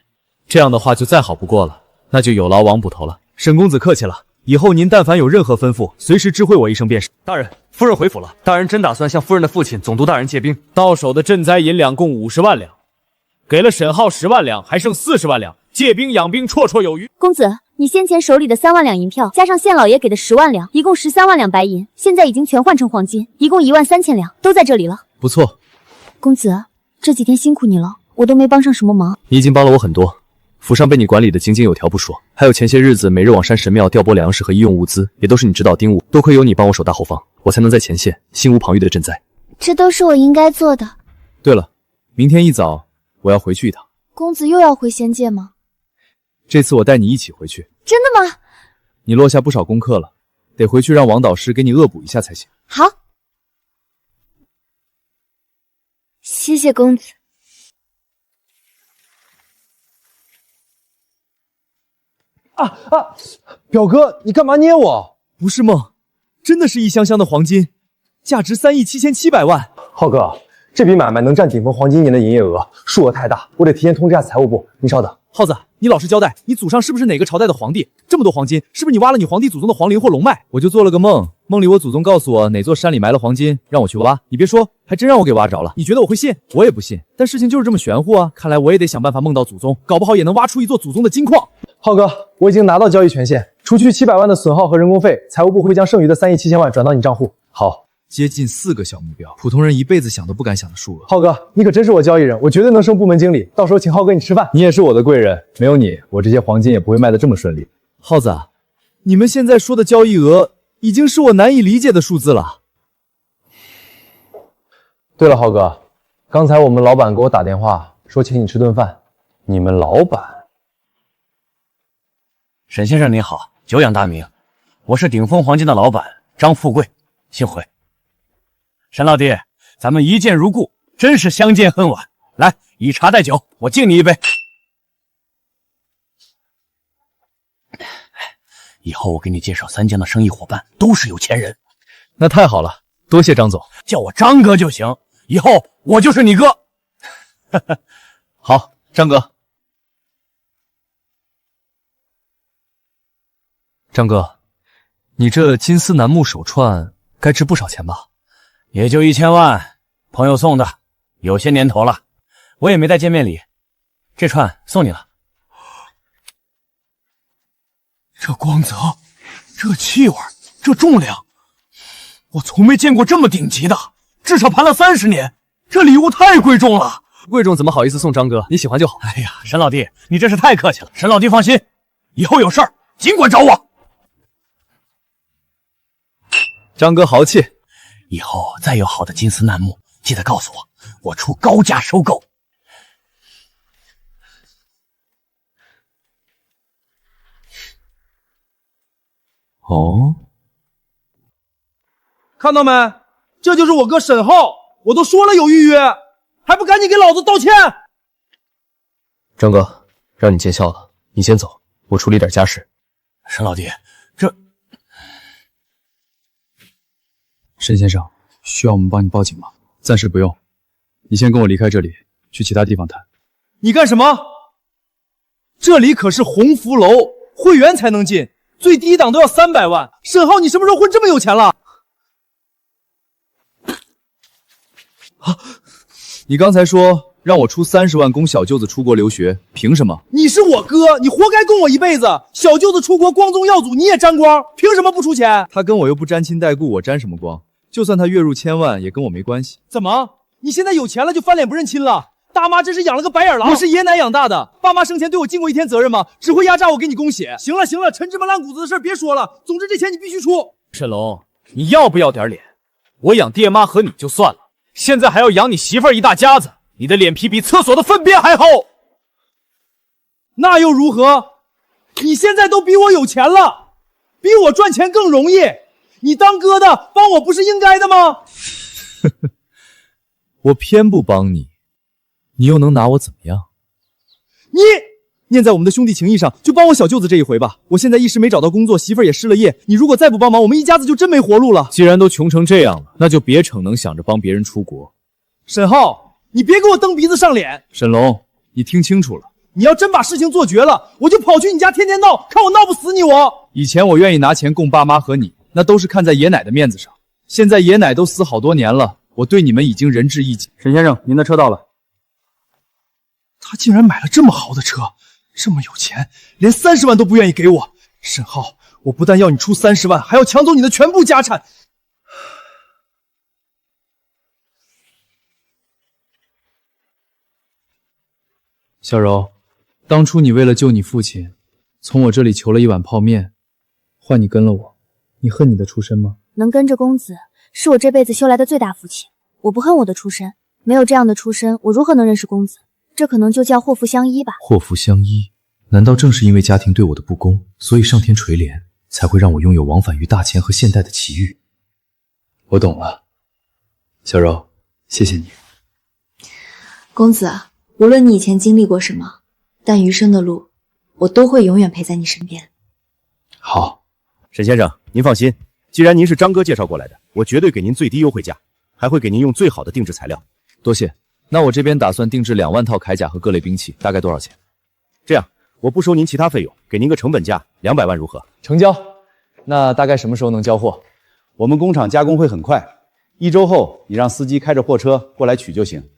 这样的话就再好不过了，那就有劳王捕头了。沈公子客气了，以后您但凡有任何吩咐，随时知会我一声便是。大人，夫人回府了。大人真打算向夫人的父亲总督大人借兵？到手的赈灾银两共50万两，给了沈浩10万两，还剩40万两。借兵养兵绰绰有余。公子，你先前手里的3万两银票，加上县老爷给的10万两，一共13万两白银，现在已经全换成黄金，一共13000两，都在这里了。不错，公子，这几天辛苦你了，我都没帮上什么忙。你已经帮了我很多，府上被你管理的井井有条不说，还有前些日子每日往山神庙调拨粮食和医用物资，也都是你指导丁务，多亏有你帮我守大后方，我才能在前线心无旁骛的赈灾。这都是我应该做的。对了，明天一早我要回去一趟。公子又要回仙界吗？这次我带你一起回去。真的吗？你落下不少功课了，得回去让王导师给你恶补一下才行。好，谢谢公子。表哥，你干嘛捏我？不是梦，真的是一箱箱的黄金，价值3亿7700万。浩哥，这笔买卖能占顶峰黄金年的营业额，数额太大，我得提前通知下财务部。你稍等。耗子，你老实交代，你祖上是不是哪个朝代的皇帝？这么多黄金，是不是你挖了你皇帝祖宗的皇陵或龙脉？我就做了个梦，梦里我祖宗告诉我哪座山里埋了黄金，让我去挖。你别说，还真让我给挖着了。你觉得我会信？我也不信。但事情就是这么玄乎啊！看来我也得想办法梦到祖宗，搞不好也能挖出一座祖宗的金矿。浩哥，我已经拿到交易权限，除去700万的损耗和人工费，财务部会将剩余的3亿7千万转到你账户。好，接近4个小目标，普通人一辈子想都不敢想的数额。浩哥，你可真是我交易人，我绝对能升部门经理。到时候请浩哥你吃饭。你也是我的贵人，没有你，我这些黄金也不会卖得这么顺利。耗子，你们现在说的交易额已经是我难以理解的数字了。对了，浩哥，刚才我们老板给我打电话说请你吃顿饭。你们老板？沈先生您好，久仰大名，我是鼎丰黄金的老板张富贵，幸会。沈老弟，咱们一见如故，真是相见恨晚。来，以茶代酒，我敬你一杯。以后我给你介绍3江的生意伙伴，都是有钱人。那太好了，多谢张总，叫我张哥就行，以后我就是你哥。好，张哥。张哥，你这金丝楠木手串该值不少钱吧？也就1000万，朋友送的，有些年头了，我也没带见面礼，这串送你了。这光泽，这气味，这重量，我从没见过这么顶级的，至少盘了30年，这礼物太贵重了。贵重怎么好意思送张哥？你喜欢就好。哎呀，沈老弟，你真是太客气了。沈老弟放心，以后有事儿尽管找我。张哥豪气，以后再有好的金丝楠木，记得告诉我，我出高价收购。哦，看到没？这就是我哥沈浩，我都说了有预约，还不赶紧给老子道歉！张哥，让你见笑了，你先走，我处理点家事。沈老弟，这……沈先生，需要我们帮你报警吗？暂时不用，你先跟我离开这里，去其他地方谈。你干什么？这里可是鸿福楼，会员才能进，最低档都要300万。沈浩，你什么时候混这么有钱了？你刚才说让我出30万供小舅子出国留学，凭什么？你是我哥，你活该供我一辈子。小舅子出国光宗耀祖，你也沾光，凭什么不出钱？他跟我又不沾亲带故，我沾什么光？就算他月入1000万，也跟我没关系。怎么？你现在有钱了就翻脸不认亲了？大妈真是养了个白眼狼。我是爷奶养大的，爸妈生前对我尽过一天责任吗？只会压榨我给你供血。行了行了，陈芝麻烂谷子的事别说了，总之这钱你必须出。沈龙，你要不要点脸？我养爹妈和你就算了，现在还要养你媳妇儿一大家子，你的脸皮比厕所的粪便还厚。那又如何？你现在都比我有钱了，比我赚钱更容易。你当哥的帮我不是应该的吗？我偏不帮你，你又能拿我怎么样？你念在我们的兄弟情谊上，就帮我小舅子这一回吧。我现在一时没找到工作，媳妇儿也失了业，你如果再不帮忙，我们一家子就真没活路了。既然都穷成这样了，那就别逞能想着帮别人出国。沈浩，你别给我蹬鼻子上脸。沈龙，你听清楚了，你要真把事情做绝了，我就跑去你家天天闹，看我闹不死你我。以前我愿意拿钱供爸妈和你，那都是看在爷奶的面子上。现在爷奶都死好多年了，我对你们已经仁至义尽。沈先生，您的车到了。他竟然买了这么豪的车，这么有钱，连30万都不愿意给我。沈浩，我不但要你出30万，还要抢走你的全部家产。小柔，当初你为了救你父亲，从我这里求了一碗泡面，换你跟了我，你恨你的出身吗？能跟着公子，是我这辈子修来的最大福气。我不恨我的出身，没有这样的出身，我如何能认识公子？这可能就叫祸福相依吧。祸福相依，难道正是因为家庭对我的不公，所以上天垂怜，才会让我拥有往返于大千和现代的奇遇？我懂了，小柔，谢谢你。公子啊，无论你以前经历过什么，但余生的路，我都会永远陪在你身边。好，沈先生，您放心，既然您是张哥介绍过来的，我绝对给您最低优惠价，还会给您用最好的定制材料。多谢。那我这边打算定制2万套铠甲和各类兵器，大概多少钱？这样，我不收您其他费用，给您个成本价200万如何？成交。那大概什么时候能交货？我们工厂加工会很快，1周后你让司机开着货车过来取就行。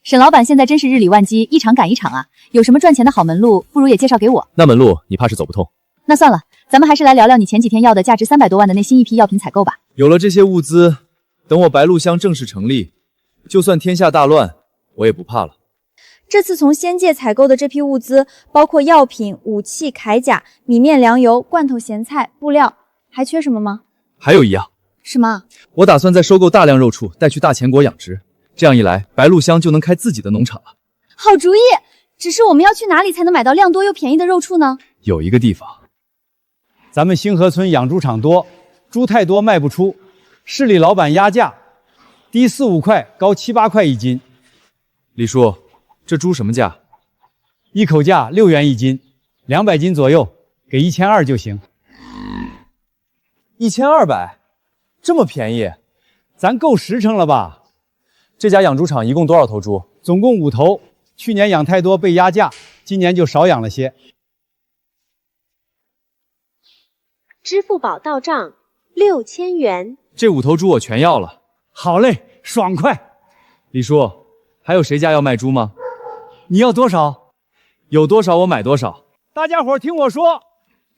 沈老板现在真是日理万机，一场赶一场啊！有什么赚钱的好门路，不如也介绍给我。那门路你怕是走不通。那算了，咱们还是来聊聊你前几天要的价值300多万的那新一批药品采购吧。有了这些物资，等我白鹿乡正式成立，就算天下大乱，我也不怕了。这次从仙界采购的这批物资，包括药品、武器、铠甲、米面粮油、罐头咸菜、布料，还缺什么吗？还有一样，什么？我打算再收购大量肉畜，带去大钱国养殖。这样一来，白鹿乡就能开自己的农场了。好主意！只是我们要去哪里才能买到量多又便宜的肉畜呢？有一个地方，咱们星河村养猪场多，猪太多卖不出，市里老板压价，低4、5块，高7、8块一斤。李叔，这猪什么价？一口价6元一斤，200斤左右，给1200就行。1200，这么便宜，咱够实诚了吧？这家养猪场一共多少头猪？总共5头，去年养太多被压价，今年就少养了些。支付宝到账6000元。这5头猪我全要了。好嘞，爽快。李叔，还有谁家要卖猪吗？你要多少？有多少我买多少。大家伙听我说，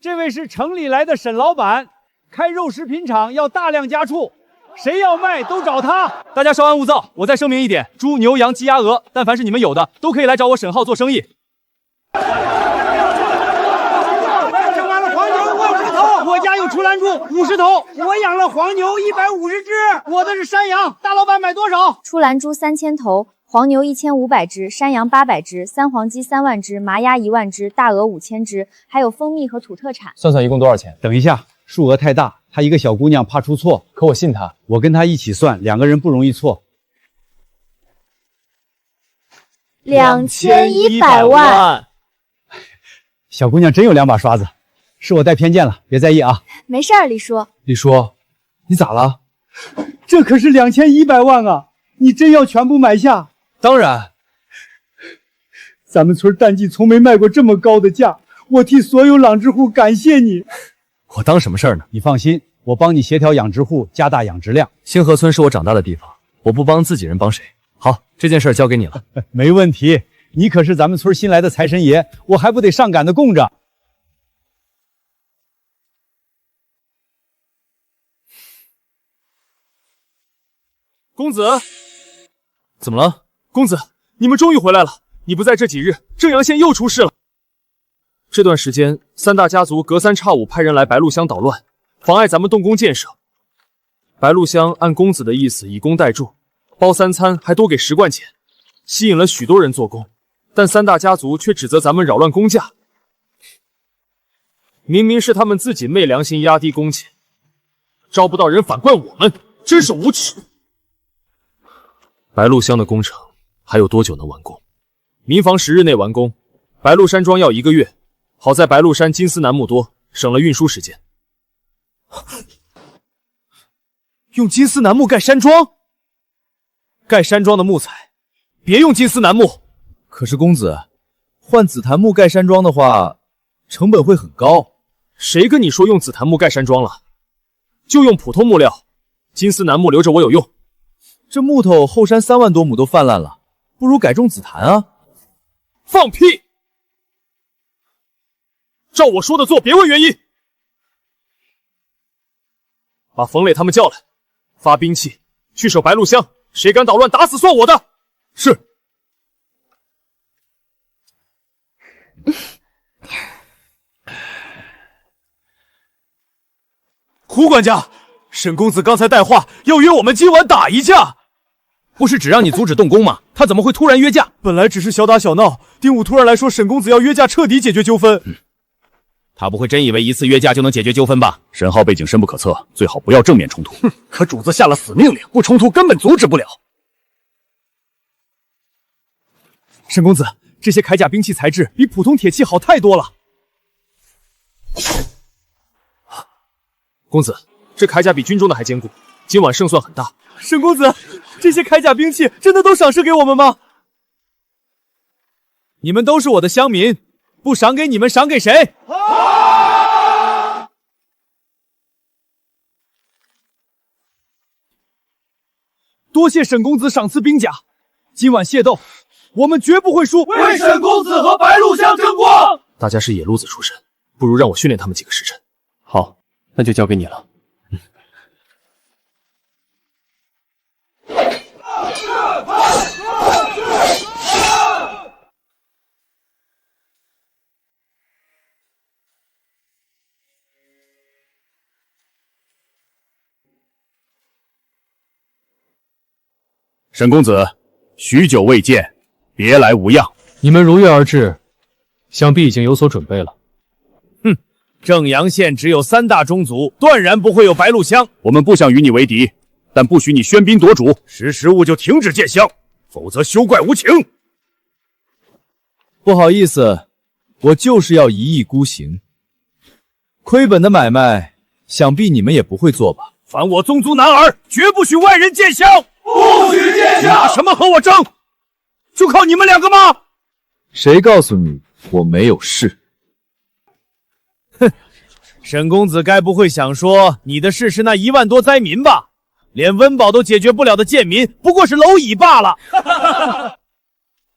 这位是城里来的沈老板，开肉食品厂要大量家畜，谁要卖都找他。大家稍安勿躁，我再声明一点：猪、牛、羊、鸡、鸭、鹅，但凡是你们有的，都可以来找我沈浩做生意。我家有出栏猪50头，我养了黄牛150只，我的是山羊。大老板买多少？出栏猪3000头，黄牛1500只，山羊800只，三黄鸡3万只，麻鸭1万只，大鹅5000只，还有蜂蜜和土特产。算算一共多少钱？等一下，数额太大，她一个小姑娘怕出错，可我信她。我跟她一起算，2个人不容易错。2100万。小姑娘真有2把刷子。是我带偏见了，别在意啊。没事儿，李叔。李叔，你咋了？这可是2100万啊！你真要全部买下？当然。咱们村淡季从没卖过这么高的价，我替所有养殖户感谢你。我当什么事儿呢？你放心，我帮你协调养殖户，加大养殖量。星河村是我长大的地方，我不帮自己人帮谁？好，这件事交给你了。没问题，你可是咱们村新来的财神爷，我还不得上赶的供着。公子，怎么了？公子，你们终于回来了！你不在这几日，正阳县又出事了。这段时间，3大家族隔3差5派人来白鹿乡捣乱，妨碍咱们动工建设。白鹿乡按公子的意思以工代助，包3餐还多给10贯钱，吸引了许多人做工。但3大家族却指责咱们扰乱工价，明明是他们自己昧良心压低工钱，招不到人反怪我们，真是无耻！白鹿乡的工程还有多久能完工？民房10日内完工，白鹿山庄要1个月。好在白鹿山金丝楠木多，省了运输时间。用金丝楠木盖山庄？盖山庄的木材别用金丝楠木。可是公子，换紫檀木盖山庄的话，成本会很高。谁跟你说用紫檀木盖山庄了？就用普通木料，金丝楠木留着我有用。这木头后山3万多亩都泛滥了，不如改种紫檀啊！放屁！照我说的做，别问原因。把冯磊他们叫来，发兵器去守白鹿乡，谁敢捣乱，打死算我的。是。胡管家，沈公子刚才带话要约我们今晚打一架。不是只让你阻止动工吗？他怎么会突然约架？本来只是小打小闹，丁武突然来说沈公子要约架，彻底解决纠纷。他不会真以为一次约架就能解决纠纷吧？沈浩背景深不可测，最好不要正面冲突。可主子下了死命令，不冲突根本阻止不了。沈公子，这些铠甲兵器材质比普通铁器好太多了。公子，这铠甲比军中的还坚固，今晚胜算很大。沈公子，这些铠甲兵器真的都赏识给我们吗？你们都是我的乡民，不赏给你们，赏给谁？多谢沈公子赏赐兵甲，今晚械斗，我们绝不会输。为沈公子和白鹿乡争光！大家是野路子出身，不如让我训练他们几个时辰。好，那就交给你了。沈公子，许久未见，别来无恙。你们如约而至，想必已经有所准备了。哼，正阳县只有3大宗族，断然不会有白鹿乡。我们不想与你为敌，但不许你喧宾夺主，识物就停止践香，否则休怪无情。不好意思，我就是要一意孤行。亏本的买卖，想必你们也不会做吧？凡我宗族男儿，绝不许外人践香。不许践香！拿什么和我争？就靠你们2个吗？谁告诉你我没有事？哼，沈公子该不会想说你的事是那1万多灾民吧？连温饱都解决不了的贱民，不过是蝼蚁罢了。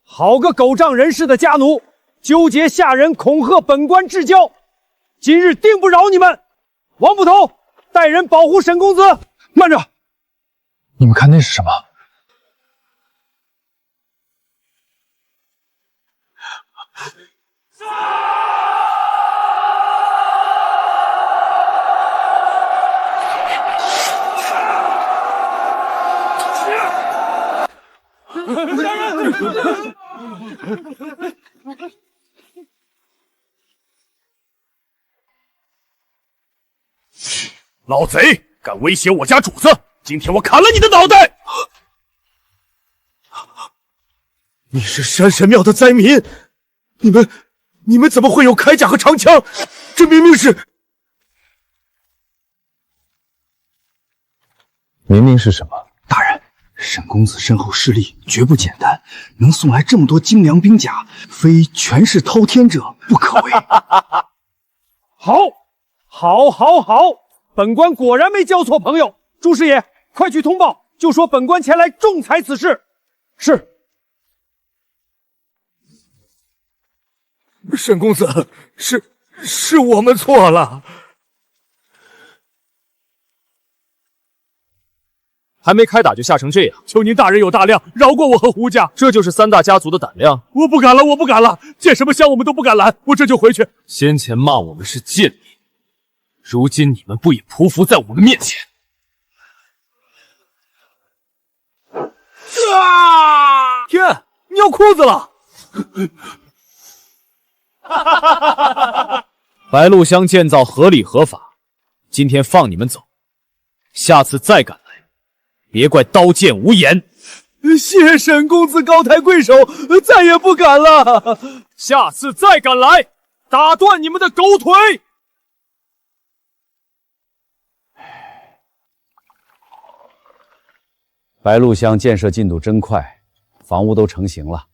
好个狗仗人势的家奴，纠结下人，恐吓本官至交，今日定不饶你们！王捕头，带人保护沈公子。慢着，你们看那是什么？老贼，敢威胁我家主子，今天我砍了你的脑袋！你是山神庙的灾民，你们怎么会有铠甲和长枪？这明明是……明明是什么？大人，沈公子身后势力绝不简单，能送来这么多精良兵甲，非权势滔天者不可为。好，本官果然没交错朋友。朱师爷，快去通报，就说本官前来仲裁此事。是。沈公子，是我们错了。还没开打就吓成这样，求您大人有大量，饶过我和胡家。这就是3大家族的胆量。我不敢了，见什么香我们都不敢拦，我这就回去。先前骂我们是贱民，如今你们不也匍匐在我们面前？天，尿裤子了！白鹿乡建造合理合法，今天放你们走，下次再敢来，别怪刀剑无眼。谢沈公子高抬贵手，再也不敢了。下次再敢来，打断你们的狗腿！白鹿乡建设进度真快，房屋都成型了。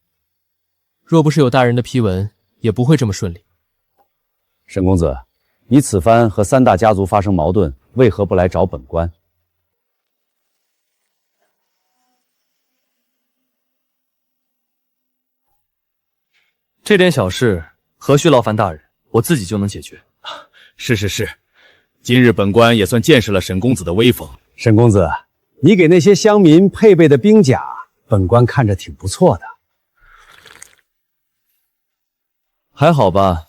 若不是有大人的批文，也不会这么顺利。沈公子，你此番和3大家族发生矛盾，为何不来找本官？这点小事何须劳烦大人，我自己就能解决。是，今日本官也算见识了沈公子的威风。沈公子，你给那些乡民配备的兵甲，本官看着挺不错的。还好吧，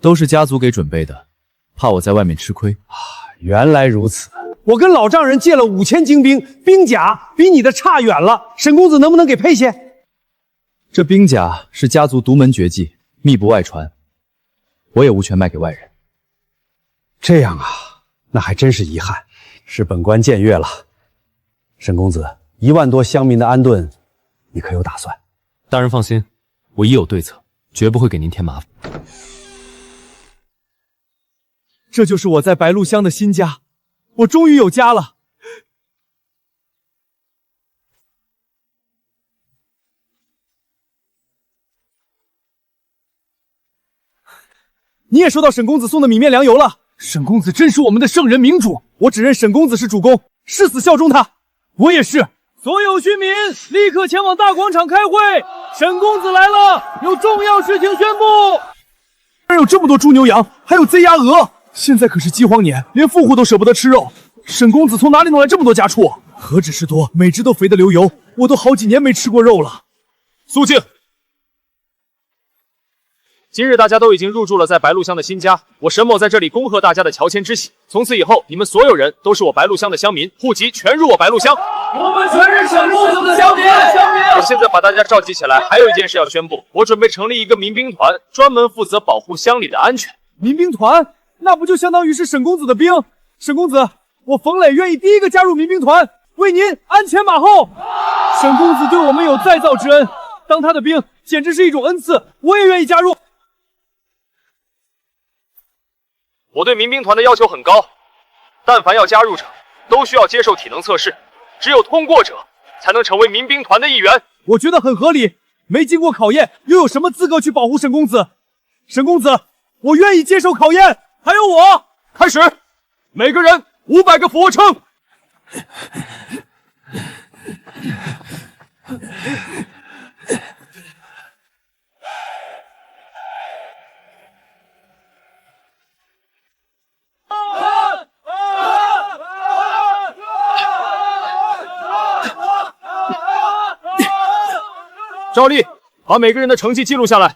都是家族给准备的，怕我在外面吃亏。原来如此。我跟老丈人借了5000精兵，兵甲比你的差远了。沈公子能不能给配些？这兵甲是家族独门绝技，密不外传，我也无权卖给外人。这样啊，那还真是遗憾，是本官僭越了。沈公子，1万多乡民的安顿，你可有打算？大人放心，我已有对策，绝不会给您添麻烦。这就是我在白鹿乡的新家，我终于有家了。你也收到沈公子送的米面粮油了。沈公子真是我们的圣人明主，我只认沈公子是主公，誓死效忠他。我也是，所有居民立刻前往大广场开会，沈公子来了，有重要事情宣布。哪有这么多猪牛羊，还有贼鸭鹅？现在可是饥荒年，连富户都舍不得吃肉。沈公子从哪里弄来这么多家畜？何止是多，每只都肥得流油，我都好几年没吃过肉了。肃静！今日大家都已经入住了在白鹿乡的新家，我沈某在这里恭贺大家的乔迁之喜。从此以后，你们所有人都是我白鹿乡的乡民，户籍全入我白鹿乡。我们全是沈公子的乡民。我现在把大家召集起来，还有一件事要宣布，我准备成立一个民兵团，专门负责保护乡里的安全。民兵团？那不就相当于是沈公子的兵？沈公子，我冯磊愿意第一个加入民兵团，为您鞍前马后。沈公子对我们有再造之恩，当他的兵简直是一种恩赐，我也愿意加入。我对民兵团的要求很高，但凡要加入者，都需要接受体能测试，只有通过者才能成为民兵团的一员。我觉得很合理，没经过考验，又有什么资格去保护沈公子？沈公子，我愿意接受考验。还有我，开始，每个人500个俯卧撑。照例把每个人的成绩记录下来。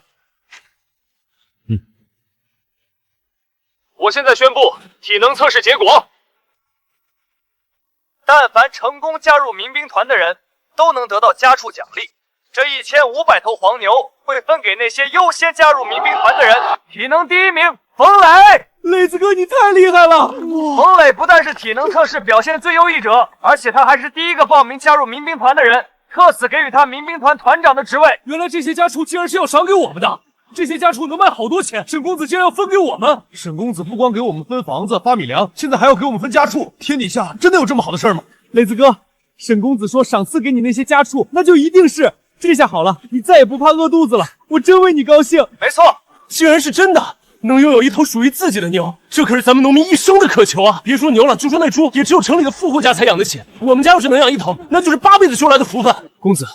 我现在宣布体能测试结果。但凡成功加入民兵团的人，都能得到家畜奖励。这1500头黄牛会分给那些优先加入民兵团的人。体能第1名，冯磊。磊子哥，你太厉害了！冯磊不但是体能测试表现最优异者，而且他还是第一个报名加入民兵团的人。特此给予他民兵团团长的职位。原来这些家畜竟然是要赏给我们的，这些家畜能卖好多钱，沈公子竟然要分给我们。沈公子不光给我们分房子发米粮，现在还要给我们分家畜，天底下真的有这么好的事吗？磊子哥，沈公子说赏赐给你那些家畜，那就一定是。这下好了，你再也不怕饿肚子了，我真为你高兴。没错，既然是真的，能拥有一头属于自己的牛，这可是咱们农民一生的渴求啊！别说牛了，就说那猪，也只有城里的富户家才养得起。我们家要是能养一头，那就是8辈子修来的福分。公子，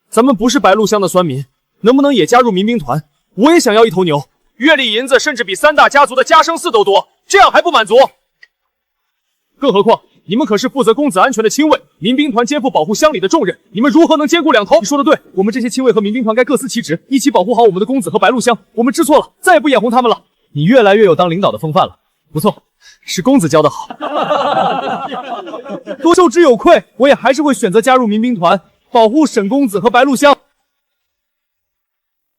咱们不是白鹿乡的酸民，能不能也加入民兵团？我也想要一头牛，月例银子甚至比3大家族的家生嗣都多，这样还不满足？更何况你们可是负责公子安全的亲卫，民兵团肩负保护乡里的重任，你们如何能兼顾两头？你说的对，我们这些亲卫和民兵团该各司其职，一起保护好我们的公子和白鹿乡。我们知错了，再也不眼红他们了。你越来越有当领导的风范了，不错，是公子教的好。多受之有愧，我也还是会选择加入民兵团，保护沈公子和白鹿乡。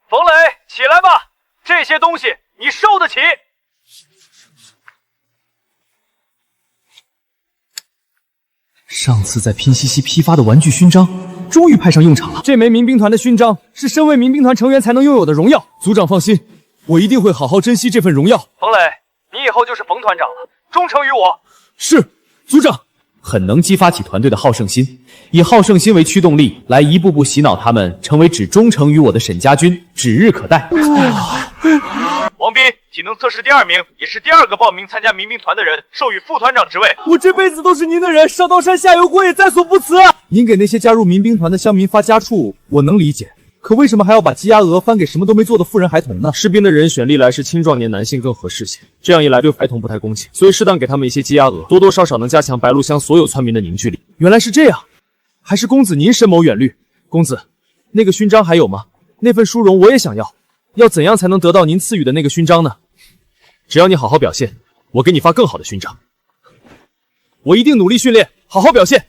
冯磊，起来吧，这些东西你受得起。上次在拼夕夕批发的玩具勋章，终于派上用场了。这枚民兵团的勋章是身为民兵团成员才能拥有的荣耀。组长放心，我一定会好好珍惜这份荣耀。冯磊，你以后就是冯团长了，忠诚于我。是，组长。很能激发起团队的好胜心，以好胜心为驱动力，来一步步洗脑他们成为只忠诚于我的沈家军，指日可待。王斌，体能测试第2名，也是第2个报名参加民兵团的人，授予副团长职位。我这辈子都是您的人，上刀山下油锅也在所不辞。您给那些加入民兵团的乡民发家畜，我能理解。可为什么还要把鸡鸭鹅翻给什么都没做的妇人孩童呢？士兵的人选历来是青壮年男性更合适些，这样一来对孩童不太公平，所以适当给他们一些鸡鸭鹅，多多少少能加强白鹿乡所有村民的凝聚力。原来是这样，还是公子您深谋远虑。公子，那个勋章还有吗？那份殊荣我也想要，要怎样才能得到您赐予的那个勋章呢？只要你好好表现，我给你发更好的勋章。我一定努力训练，好好表现。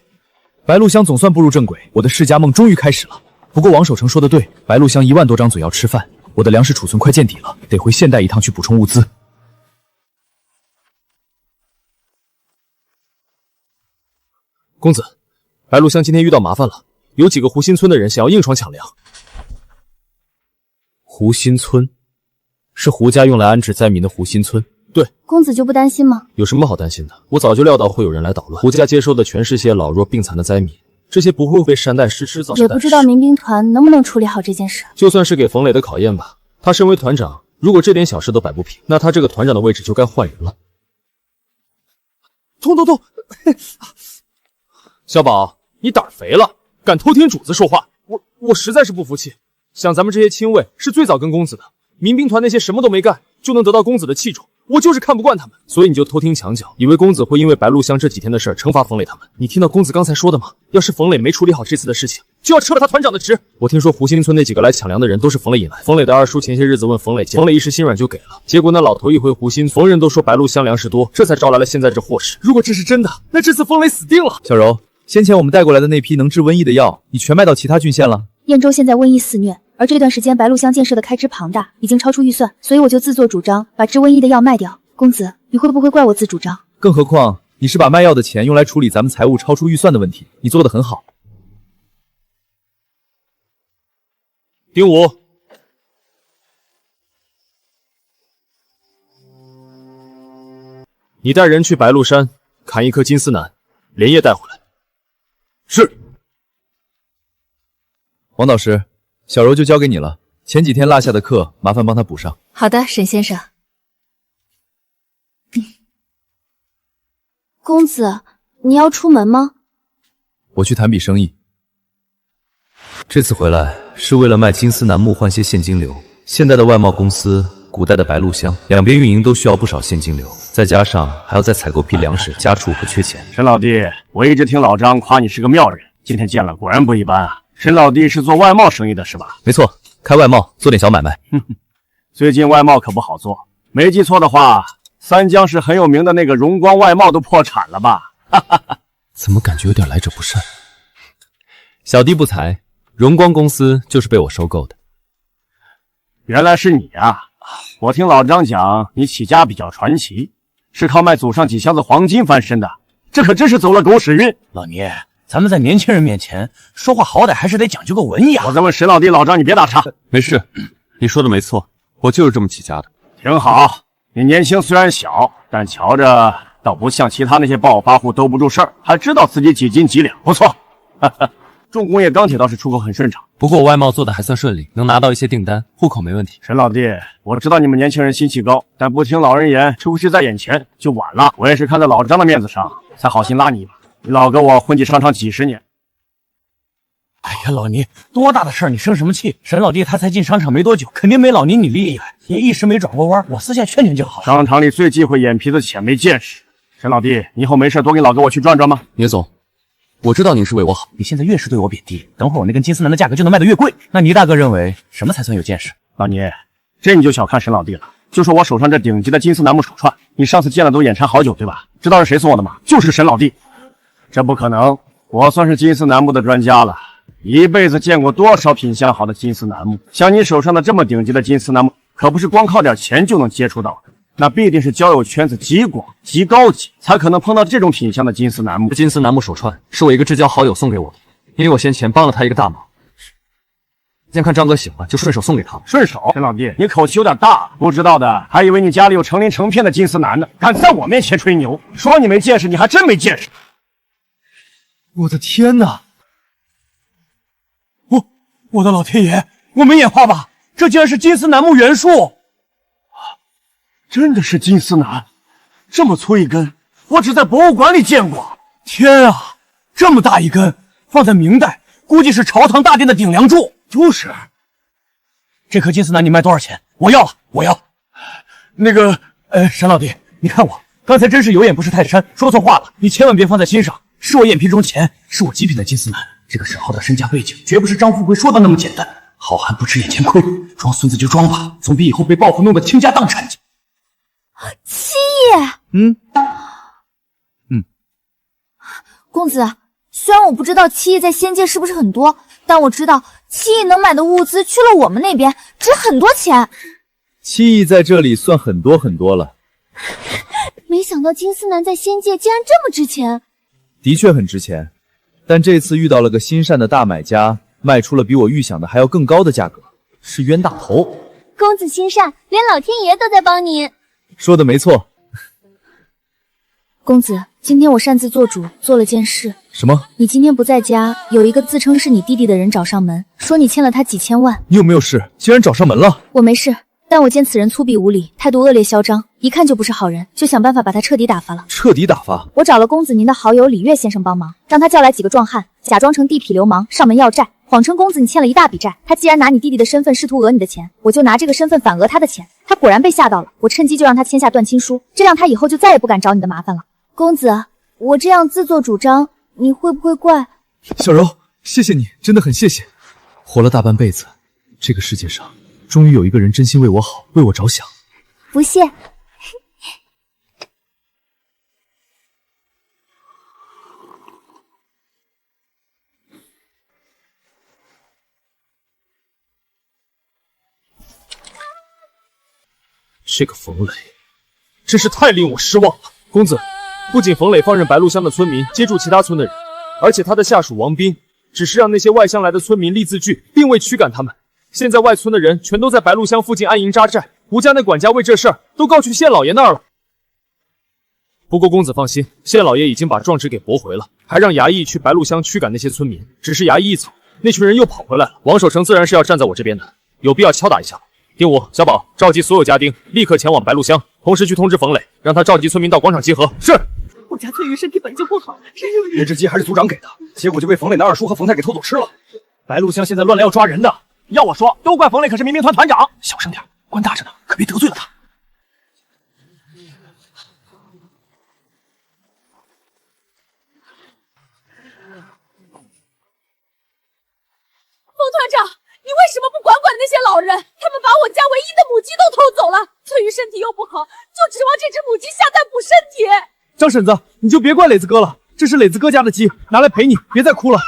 白鹿乡总算步入正轨，我的世家梦终于开始了。不过王守成说的对，白鹿乡1万多张嘴要吃饭，我的粮食储存快见底了，得回现代一趟去补充物资。公子，白鹿乡今天遇到麻烦了，有几个湖心村的人想要硬闯抢粮。湖心村是胡家用来安置灾民的湖心村。对，公子就不担心吗？有什么好担心的？我早就料到会有人来捣乱。胡家接收的全是些老弱病残的灾民。这些不会被善待施施造，也不知道民兵团能不能处理好这件事。就算是给冯磊的考验吧。他身为团长，如果这点小事都摆不平，那他这个团长的位置就该换人了。痛！小宝，你胆肥了，敢偷听主子说话，我实在是不服气。像咱们这些亲卫是最早跟公子的，民兵团那些什么都没干就能得到公子的器重，我就是看不惯他们，所以你就偷听墙角，以为公子会因为白鹿乡这几天的事儿惩罚冯磊他们。你听到公子刚才说的吗？要是冯磊没处理好这次的事情，就要撤了他团长的职。我听说湖心村那几个来抢粮的人都是冯磊引来，冯磊的二叔前些日子问冯磊借，冯磊一时心软就给了，结果那老头一回湖心，逢人都说白鹿乡粮食多，这才招来了现在这祸事。如果这是真的，那这次冯磊死定了。小柔，先前我们带过来的那批能治瘟疫的药，你全卖到其他郡县了？燕州现在瘟疫肆虐，而这段时间白鹿乡建设的开支庞大，已经超出预算，所以我就自作主张把治瘟疫的药卖掉。公子，你会不会怪我自主张？更何况你是把卖药的钱用来处理咱们财务超出预算的问题，你做得很好。丁武，你带人去白鹿山砍一棵金丝楠，连夜带回来。是。王导师，小柔就交给你了，前几天落下的课，麻烦帮他补上。好的，沈先生。公子，你要出门吗？我去谈笔生意。这次回来是为了卖金丝楠木换些现金流。现代的外贸公司，古代的白鹿乡，两边运营都需要不少现金流，再加上还要再采购批粮食，家畜会缺钱。沈老弟，我一直听老张夸你是个妙人，今天见了果然不一般啊。沈老弟是做外贸生意的是吧？没错，开外贸，做点小买卖。最近外贸可不好做，没记错的话，三江市很有名的那个荣光外贸都破产了吧？怎么感觉有点来者不善？小弟不才，荣光公司就是被我收购的。原来是你啊！我听老张讲，你起家比较传奇，是靠卖祖上几箱子黄金翻身的，这可真是走了狗屎运。老聂，咱们在年轻人面前说话，好歹还是得讲究个文雅。我在问沈老弟、老张，你别打岔。没事，你说的没错，我就是这么起家的。挺好，你年轻虽然小，但瞧着倒不像其他那些暴发户兜不住事儿，还知道自己几斤几两，不错。重工业钢铁倒是出口很顺畅，不过我外贸做的还算顺利，能拿到一些订单，户口没问题。沈老弟，我知道你们年轻人心气高，但不听老人言，出事在眼前就晚了。我也是看在老张的面子上，才好心拉你一把。你老跟我混迹商场几十年。哎呀，老倪，多大的事儿，你生什么气？沈老弟他才进商场没多久，肯定没老倪你厉害，也一时没转过弯，我私下劝劝就好。商场里最忌讳眼皮子浅没见识。沈老弟，你以后没事多跟老哥我去转转吗？聂总，我知道您是为我好，你现在越是对我贬低，等会儿我那根金丝楠的价格就能卖得越贵。那倪大哥认为什么才算有见识？老倪，这你就小看沈老弟了。就说我手上这顶级的金丝楠木手串，你上次见了都眼馋好久，对吧？知道是谁送我的吗？就是沈老弟。这不可能，我算是金丝楠木的专家了，一辈子见过多少品相好的金丝楠木，像你手上的这么顶级的金丝楠木，可不是光靠点钱就能接触到的。那必定是交友圈子极广、极高级，才可能碰到这种品相的金丝楠木。金丝楠木手串是我一个至交好友送给我的，因为我先前帮了他一个大忙。见看张哥喜欢，就顺手送给他。顺手？沈老弟，你口气有点大，不知道的还以为你家里有成林成片的金丝楠呢，敢在我面前吹牛，说你没见识，你还真没见识。我的天哪！我的老天爷，我没眼花吧？这竟然是金丝楠木原树！真的是金丝楠，这么粗一根，我只在博物馆里见过。天啊，这么大一根，放在明代，估计是朝堂大殿的顶梁柱。就是，这棵金丝楠你卖多少钱？我要了，我要。那个，沈老弟，你看我刚才真是有眼不识泰山，说错话了，你千万别放在心上。是我眼皮中钱，是我极品的金丝楠。这个沈浩的身家背景，绝不是张富贵说的那么简单。好汉不吃眼前亏，装孙子就装吧，总比以后被报复弄得倾家荡产强。七亿，公子，虽然我不知道7亿在仙界是不是很多，但我知道7亿能买的物资去了我们那边，值很多钱。7亿在这里算很多很多了。没想到金丝楠在仙界竟然这么值钱。的确很值钱，但这次遇到了个心善的大买家，卖出了比我预想的还要更高的价格，是冤大头。公子心善，连老天爷都在帮你。说的没错。公子，今天我擅自做主，做了件事。什么？你今天不在家，有一个自称是你弟弟的人找上门，说你欠了他几千万。你有没有事？竟然找上门了？我没事，但我见此人粗鄙无礼，态度恶劣嚣张，一看就不是好人，就想办法把他彻底打发了。彻底打发？我找了公子您的好友李月先生帮忙，让他叫来几个壮汉，假装成地痞流氓上门要债，谎称公子你欠了一大笔债。他既然拿你弟弟的身份试图讹你的钱，我就拿这个身份反讹他的钱。他果然被吓到了，我趁机就让他签下断亲书，这样他以后就再也不敢找你的麻烦了。公子，我这样自作主张，你会不会怪？小柔，谢谢你，真的很谢谢。活了大半辈子，这个世界上终于有一个人真心为我好，为我着想。不谢。这个冯磊真是太令我失望了。公子，不仅冯磊放任白鹿乡的村民接触其他村的人，而且他的下属王斌只是让那些外乡来的村民立字据，并未驱赶他们。现在外村的人全都在白鹿乡附近安营扎寨，吴家那管家为这事儿都告去县老爷那儿了。不过公子放心，县老爷已经把状纸给驳回了，还让衙役去白鹿乡驱赶那些村民。只是衙役一走，那群人又跑回来了。王守成自然是要站在我这边的，有必要敲打一下。丁武、小宝，召集所有家丁，立刻前往白鹿乡，同时去通知冯磊，让他召集村民到广场集合。是。我家翠玉身体本就不好，人质鸡还是组长给的，结果就被冯磊的二叔和冯太给偷走吃了。白鹿乡现在乱了，要抓人的。要我说，都怪冯磊可是民兵团团长。小声点，官大着呢，可别得罪了他。冯团长，你为什么不管管那些老人？他们把我家唯一的母鸡都偷走了。翠玉身体又不好，就指望这只母鸡下蛋补身体。张婶子，你就别怪磊子哥了，这是磊子哥家的鸡，拿来陪你，别再哭了。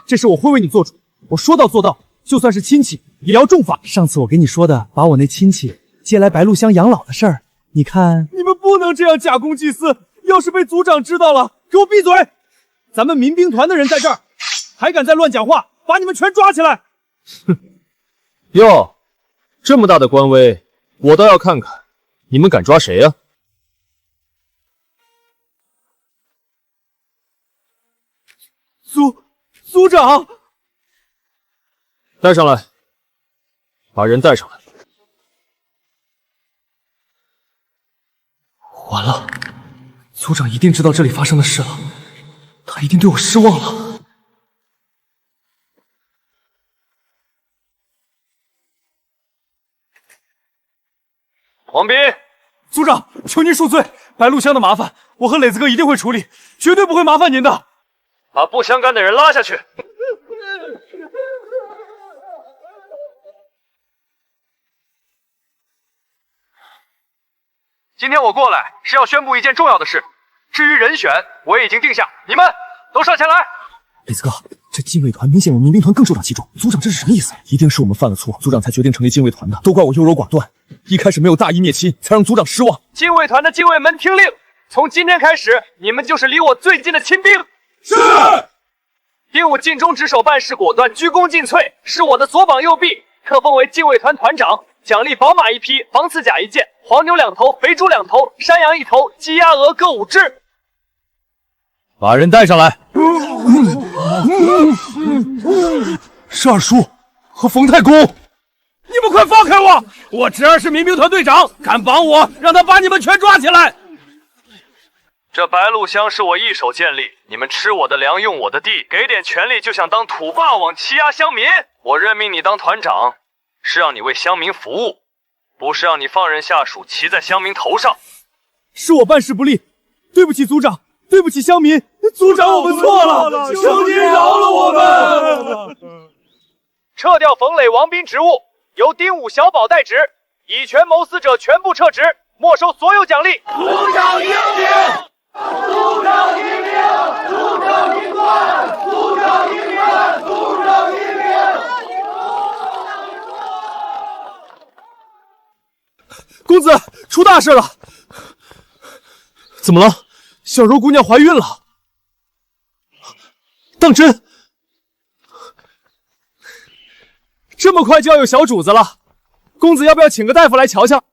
这事我会为你做主，我说到做到，就算是亲戚也要重罚。上次我给你说的，把我那亲戚接来白鹿乡养老的事儿，你看，你们不能这样假公济私，要是被组长知道了，给我闭嘴！咱们民兵团的人在这儿，还敢再乱讲话，把你们全抓起来！哼，哟，这么大的官威，我倒要看看你们敢抓谁呀？组长，带上来，把人带上来。完了，组长一定知道这里发生的事了，他一定对我失望了。王斌，组长，求您恕罪，白鹿乡的麻烦，我和磊子哥一定会处理，绝对不会麻烦您的。把不相干的人拉下去。今天我过来是要宣布一件重要的事，至于人选，我也已经定下，你们都上前来。磊子哥，这禁卫团明显有民兵团更首长其中，组长这是什么意思？一定是我们犯了错，组长才决定成立禁卫团的，都怪我优柔寡断，一开始没有大义灭亲，才让组长失望。禁卫团的禁卫们听令，从今天开始，你们就是离我最近的亲兵。是。丁武尽忠职守，办事果断，鞠躬尽瘁，是我的左膀右臂，特封为禁卫团团长，奖励宝马1匹，黄刺甲1件，黄牛2头，肥猪2头，山羊1头，鸡鸭鹅各5只。把人带上来。是二叔和冯太公。你们快放开我！我侄儿是民兵团队长，敢绑我，让他把你们全抓起来！这白鹿乡是我一手建立，你们吃我的粮，用我的地，给点权力就想当土霸王欺压乡民。我任命你当团长，是让你为乡民服务，不是让你放任下属骑在乡民头上。是我办事不力，对不起组长，对不起乡民，组长我们错了，求您饶了我们。撤掉冯磊、王斌职务，由丁武、小宝代职，以权谋私者全部撤职，没收所有奖励。组长英明！组长英明！组长英冠！组长英明！组长英明！公子，出大事了！怎么了？小柔姑娘怀孕了。当真？这么快就要有小主子了？公子要不要请个大夫来瞧瞧？